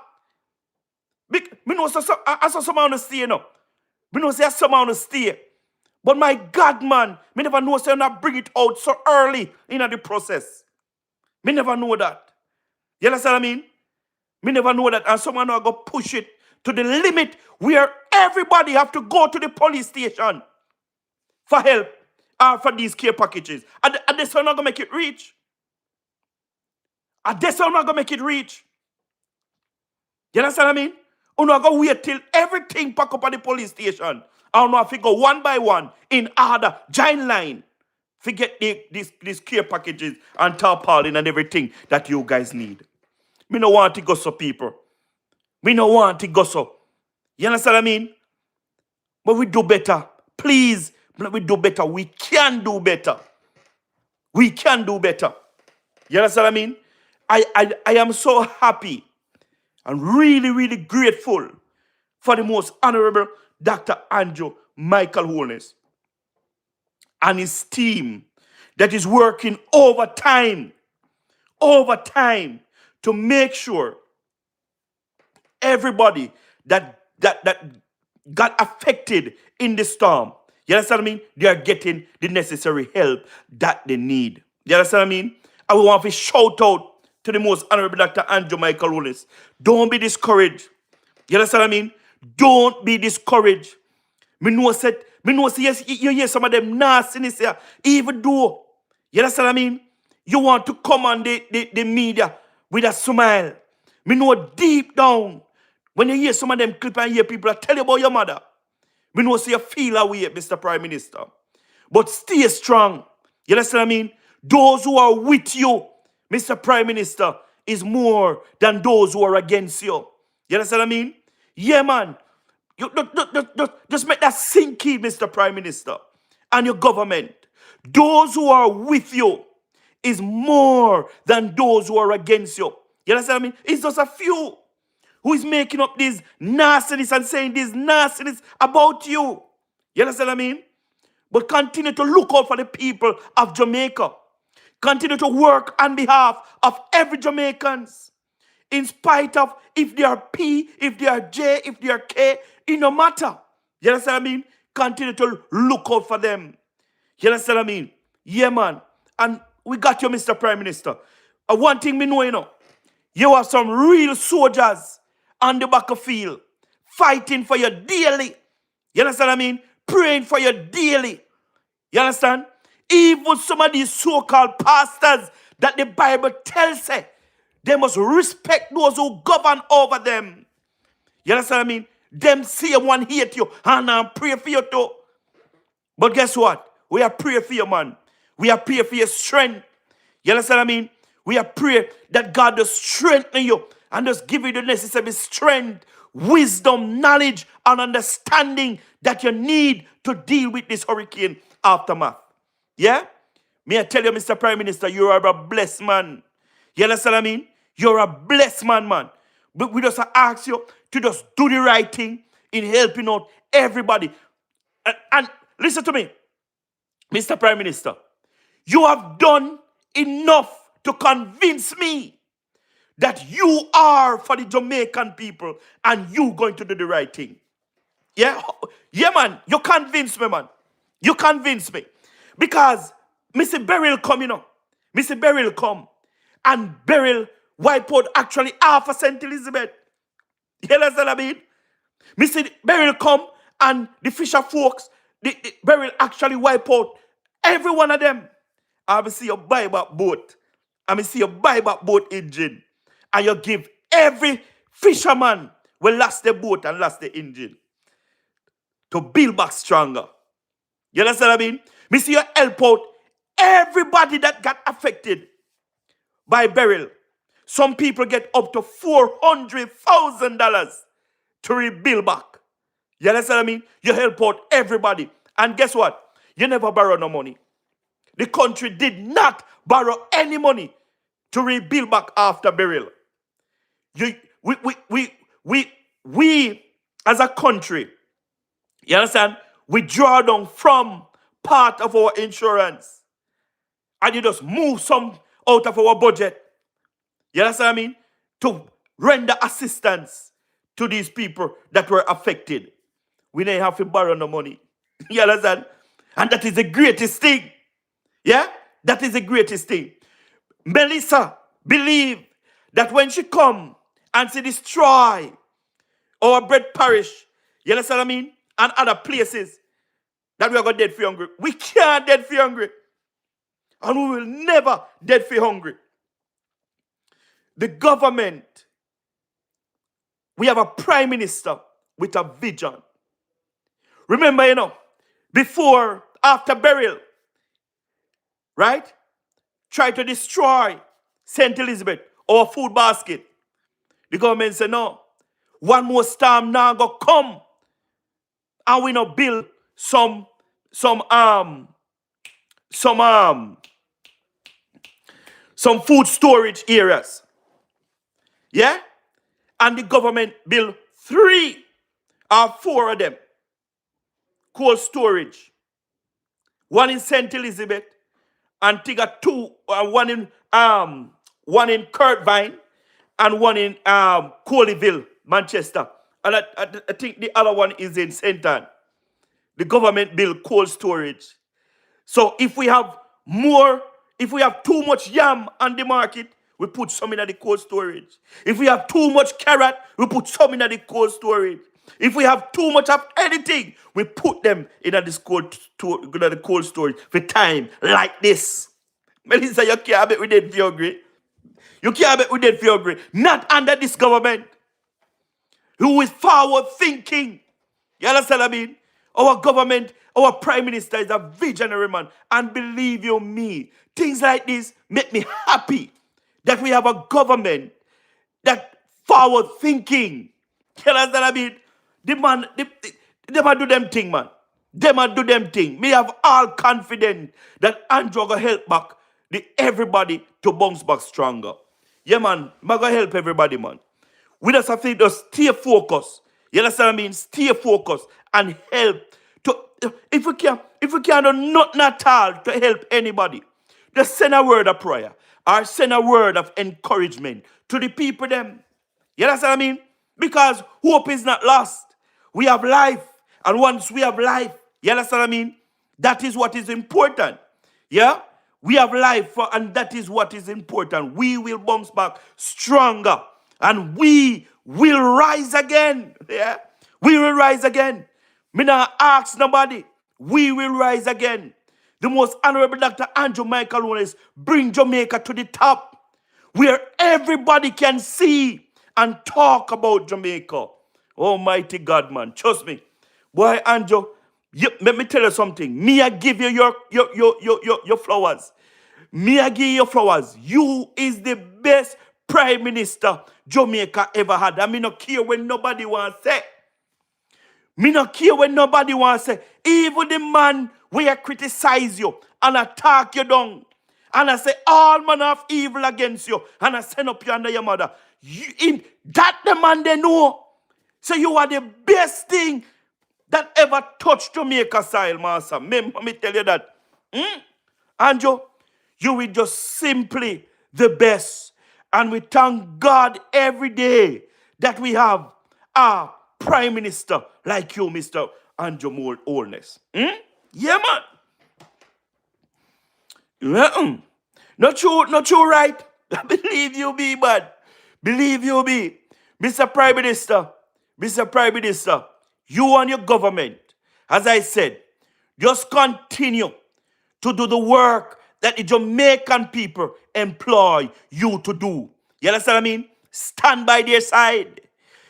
[SPEAKER 2] I saw someone on the stay, no. I know say someone on the stay. But my God, man, me never know say not bring it out so early in the process. Me never know that. You understand what I mean? Me never know that, and someone will go push it to the limit where everybody have to go to the police station for help or for these care packages. And this one not going to make it reach. And this one not going to make it reach. You understand what I mean? You not going to wait till everything pack up at the police station. And you have to go one by one in order, giant line, to get these care packages and tarpaulin and everything that you guys need. Me no want to go so, people. We don't want to go so. You understand what I mean? But we do better. Please, we do better. We can do better. We can do better. You understand what I mean? I am so happy and really, really grateful for the most honorable Dr. Andrew Michael Holness and his team that is working overtime to make sure everybody that got affected in the storm, you understand what I mean? They are getting the necessary help that they need. You understand what I mean? I want to shout out to the most honorable Dr. Andrew Michael Holness. Don't be discouraged. You understand what I mean? Don't be discouraged. Me know say yes, you hear some of them nastiness here. Even though, you understand what I mean? You want to come on the media with a smile. Me know deep down, when you hear some of them clip and hear people tell you about your mother, me know say you feel away, Mr. Prime Minister. But stay strong. You understand what I mean? Those who are with you, Mr. Prime Minister, is more than those who are against you. You understand what I mean? Yeah, man. You just make that sink in, Mr. Prime Minister, and your government. Those who are with you is more than those who are against you. You understand what I mean? It's just a few who is making up this nastiness and saying this nastiness about you. You understand what I mean? But continue to look out for the people of Jamaica. Continue to work on behalf of every Jamaicans. In spite of if they are P, if they are J, if they are K, it no matter. You understand what I mean? Continue to look out for them. You understand what I mean? Yeah, man. And we got you, Mr. Prime Minister. One thing me know, you have some real soldiers on the battlefield fighting for you daily. You understand what I mean? Praying for you daily. You understand? Even some of these so-called pastors that the Bible tells us, they must respect those who govern over them. You understand what I mean? Them same one hate you and pray for you too. But guess what? We are praying for you, man. We are praying for your strength. You understand what I mean? We are praying that God does strengthen you and just give you the necessary strength, wisdom, knowledge, and understanding that you need to deal with this hurricane aftermath. Yeah? May I tell you, Mr. Prime Minister, you are a blessed man. You understand what I mean? You're a blessed man. But we just ask you to just do the right thing in helping out everybody. And listen to me, Mr. Prime Minister. You have done enough to convince me that you are for the Jamaican people and you going to do the right thing. Yeah? Yeah, man. You convince me, man. You convince me. Because Mr. Beryl come, you know. Mr. Beryl come. And Beryl wipe out actually half of St. Elizabeth. You understand what I mean? Mr. Beryl come and the Fisher folks, the Beryl actually wipe out every one of them. I will see you buy back boat. I will see you buy back boat engine. And you give every fisherman will lost the boat and lost the engine to build back stronger. You understand what I mean? Me see you help out everybody that got affected by Beryl. Some people get up to $400,000 to rebuild back. You understand what I mean? You help out everybody. And guess what? You never borrow no money. The country did not borrow any money to rebuild back after Beryl. We as a country, you understand? We draw down from part of our insurance. And you just move some out of our budget. You understand what I mean? To render assistance to these people that were affected. We didn't have to borrow no money. You understand? And that is the greatest thing. Yeah? That is the greatest thing. Melissa believed that when she come and she destroy our bread parish, you understand what I mean? And other places that we are going to dead for hungry. We can't dead for hungry. And we will never dead for hungry. The government, we have a prime minister with a vision. Remember, you know, after Beryl, right? Try to destroy St. Elizabeth, our food basket. The government said, no, one more storm now go come. And we not build some food storage areas. Yeah? And the government built 3 or 4 of them. Cold storage. One in St. Elizabeth, and one in Kirkvine, and one in Coleyville, Manchester. And I think the other one is in St. Ann. The government built cold storage. So if we have too much yam on the market, we put some in the cold storage. If we have too much carrot, we put some in the cold storage. If we have too much of anything, we put them in the cold storage for time like this. Melissa, you can't bet we did for hungry. You can't bet we did for hungry. Not under this government, who is forward thinking. You understand what I mean? Our government, our prime minister is a visionary man. And believe you me, things like this make me happy that we have a government that forward thinking. You understand what I mean? Them a do them thing, man. Them a do them thing. Me have all confidence that Andrew will help back everybody to bounce back stronger. Yeah, man. I'm going to help everybody, man. We just have to stay focused. You understand what I mean? Stay focused and help. If we can do nothing at all to help anybody, just send a word of prayer or send a word of encouragement to the people them. You understand what I mean? Because hope is not lost. We have life. And once we have life, you understand what I mean? That is what is important. Yeah? We have life, and that is what is important. We will bounce back stronger. And we will rise again. Yeah? We will rise again. Me not ask nobody. We will rise again. The most honorable Dr. Andrew Michael Holness bring Jamaica to the top, where everybody can see and talk about Jamaica. Almighty God, man. Trust me. Boy, Andrew, let me tell you something. Me, I give you your flowers. Me, I give you your flowers. You is the best prime minister Jamaica ever had. I mean, no care when nobody wants to say. Me not care when nobody wants to say. Even the man where criticize you and attack you down. And I say all manner of evil against you. And I send up you under your mother. In that the man they know. So you are the best thing that ever touched Jamaica soil, master. Let me tell you that. Andrew, you will just simply the best. And we thank God every day that we have a prime minister like you, Mr. Andrew Holness. Yeah, man. Yeah. Not true, right? Believe you be, man. Believe you be. Mr. Prime Minister, you and your government, as I said, just continue to do the work that the Jamaican people employ you to do. You understand what I mean? Stand by their side.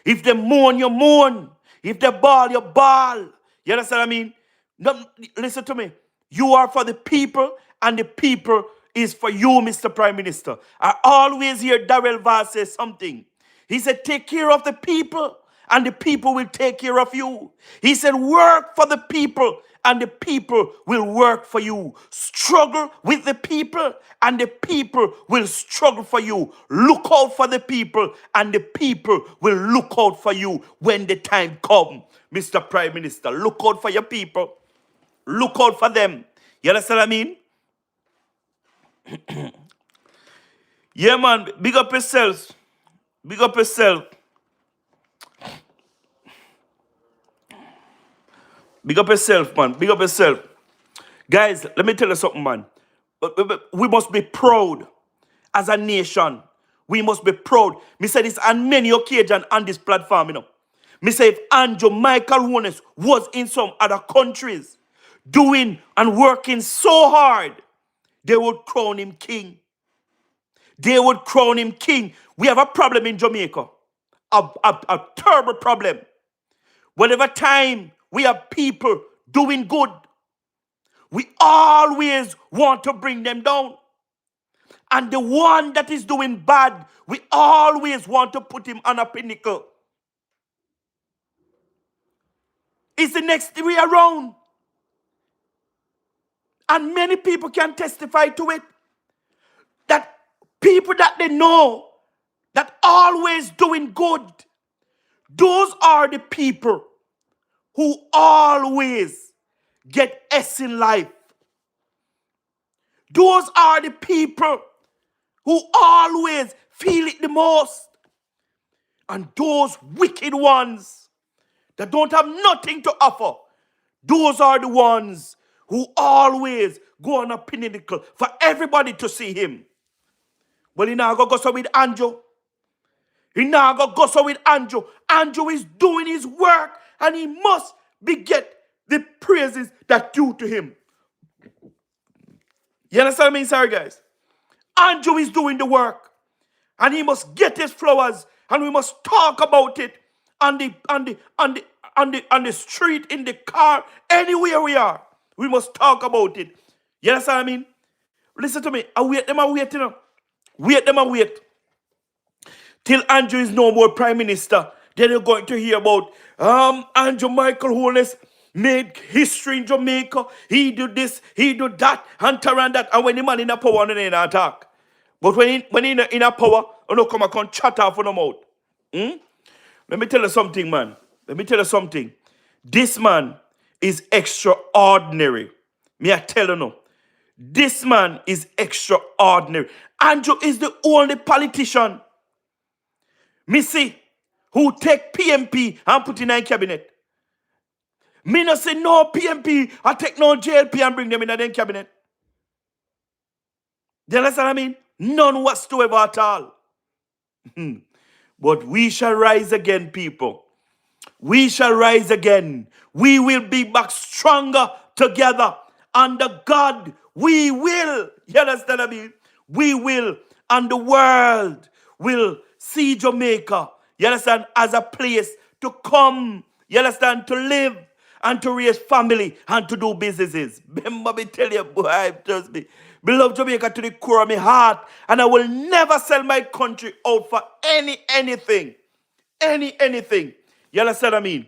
[SPEAKER 2] If they mourn, you mourn. If they bawl, you bawl. You understand what I mean? No, listen to me. You are for the people, and the people is for you, Mr. Prime Minister. I always hear Darrell Vaz say something. He said, take care of the people, and the people will take care of you. He said, work for the people, and the people will work for you. Struggle with the people, and the people will struggle for you. Look out for the people, and the people will look out for you when the time comes. Mr. Prime Minister, look out for your people. Look out for them. You understand what I mean? Yeah, man. Big up yourselves. Big up yourself. Big up yourself, man. Big up yourself. Guys, let me tell you something, man. We must be proud as a nation. We must be proud. Me say this on many occasions on this platform, you know. Me say if Andrew Michael Holness was in some other countries doing and working so hard, they would crown him king. They would crown him king. We have a problem in Jamaica. A terrible problem. Whenever time we have people doing good, we always want to bring them down. And the one that is doing bad, we always want to put him on a pinnacle. It's the next way around. And many people can testify to it. That people that they know that always doing good, those are the people who always get S in life. Those are the people who always feel it the most. And those wicked ones that don't have nothing to offer, those are the ones who always go on a pinnacle for everybody to see him. But he now go so with Andrew. He now go so with Andrew. Andrew is doing his work, and he must get the praises that due to him. You understand what I mean, sorry guys? Andrew is doing the work, and he must get his flowers, and we must talk about it on the street, in the car, anywhere we are. We must talk about it. You understand what I mean? Listen to me. I wait, you know. Wait. Till Andrew is no more prime minister, then you're going to hear about Andrew Michael Holness made history in Jamaica. He did this, he did that, and that. And when the man in a power, and in attack. But when he in a power, you know, come and chat off on the mouth. Let me tell you something, man. Let me tell you something. This man is extraordinary. Me I tell you no. This man is extraordinary. Andrew is the only politician me see who take PMP and put in a cabinet. Me no say no PMP I take no JLP and bring them in a cabinet. Do you understand what I mean? None whatsoever at all. But we shall rise again, people. We shall rise again. We will be back stronger together. Under God, we will. You understand what I mean? We will. And the world will see Jamaica, you understand, as a place to come, you understand, to live and to raise family and to do businesses. Remember me tell you, boy, trust me. Me love Jamaica to the core of my heart, and I will never sell my country out for anything. Anything. You understand what I mean?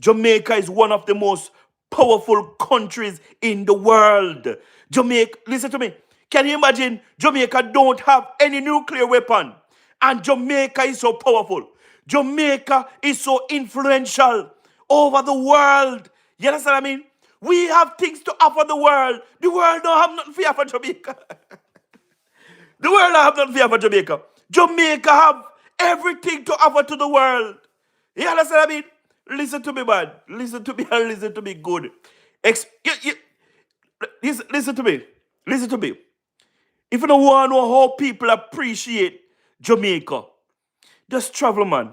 [SPEAKER 2] Jamaica is one of the most powerful countries in the world. Jamaica, listen to me. Can you imagine Jamaica don't have any nuclear weapon? And Jamaica is so powerful. Jamaica is so influential over the world. You understand what I mean? We have things to offer the world. The world don't have nothing to offer Jamaica. The world don't have nothing to offer Jamaica. Jamaica have everything to offer to the world. You understand what I mean? Listen to me, man. Listen to me and listen to me good. Listen to me. Listen to me. If you don't want to know how people appreciate Jamaica, just travel, man.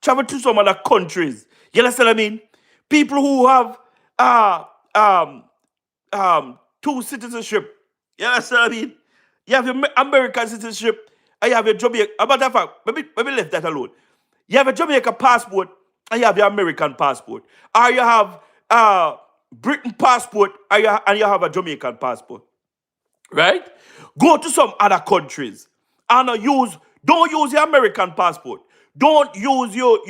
[SPEAKER 2] Travel to some other countries. You understand what I mean? People who have two citizenship. You understand what I mean? You have your American citizenship and you have your Jamaican. About that fact, maybe leave that alone. You have a Jamaican passport and you have your American passport. Or you have Britain passport and you have a Jamaican passport. Right? Go to some other countries and don't use your American passport. Don't use your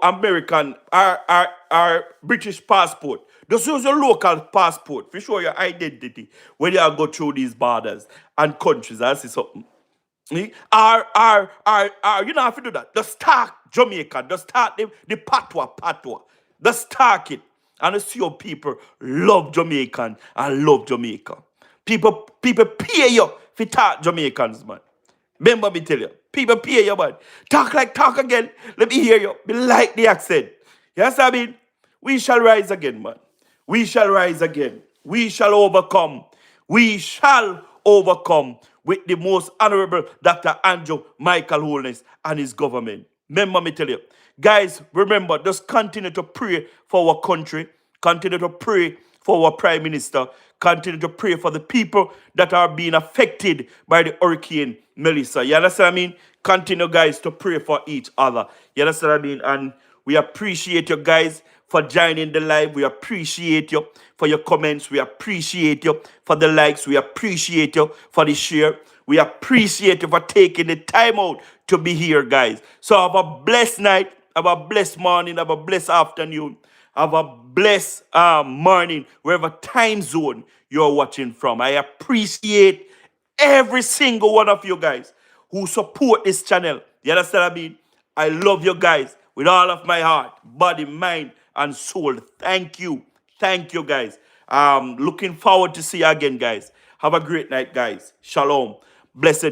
[SPEAKER 2] American or British passport. Just use your local passport for show your identity when you go through these borders and countries. I see something. You don't have to do that. Just start Jamaica. Just start the patois. Just start it. And you see how people love Jamaican and love Jamaica. People pay you for talk Jamaicans, man. Remember me tell you. People pay you, man. Talk again. Let me hear you. Me like the accent. Yes, I mean, we shall rise again, man. We shall rise again. We shall overcome. We shall overcome with the most honorable Dr. Andrew Michael Holness and his government. Remember me tell you. Guys, remember, just continue to pray for our country. Continue to pray for our Prime Minister. Continue to pray for the people that are being affected by the Hurricane Melissa. You understand what I mean? Continue, guys, to pray for each other. You understand what I mean? And we appreciate you guys for joining the live. We appreciate you for your comments. We appreciate you for the likes. We appreciate you for the share. We appreciate you for taking the time out to be here, guys. So have a blessed night. Have a blessed morning. Have a blessed afternoon. Have a blessed morning, wherever time zone you're watching from. I appreciate every single one of you guys who support this channel. You understand what I mean? I love you guys with all of my heart, body, mind, and soul. Thank you. Thank you, guys. Looking forward to see you again, guys. Have a great night, guys. Shalom. Blessed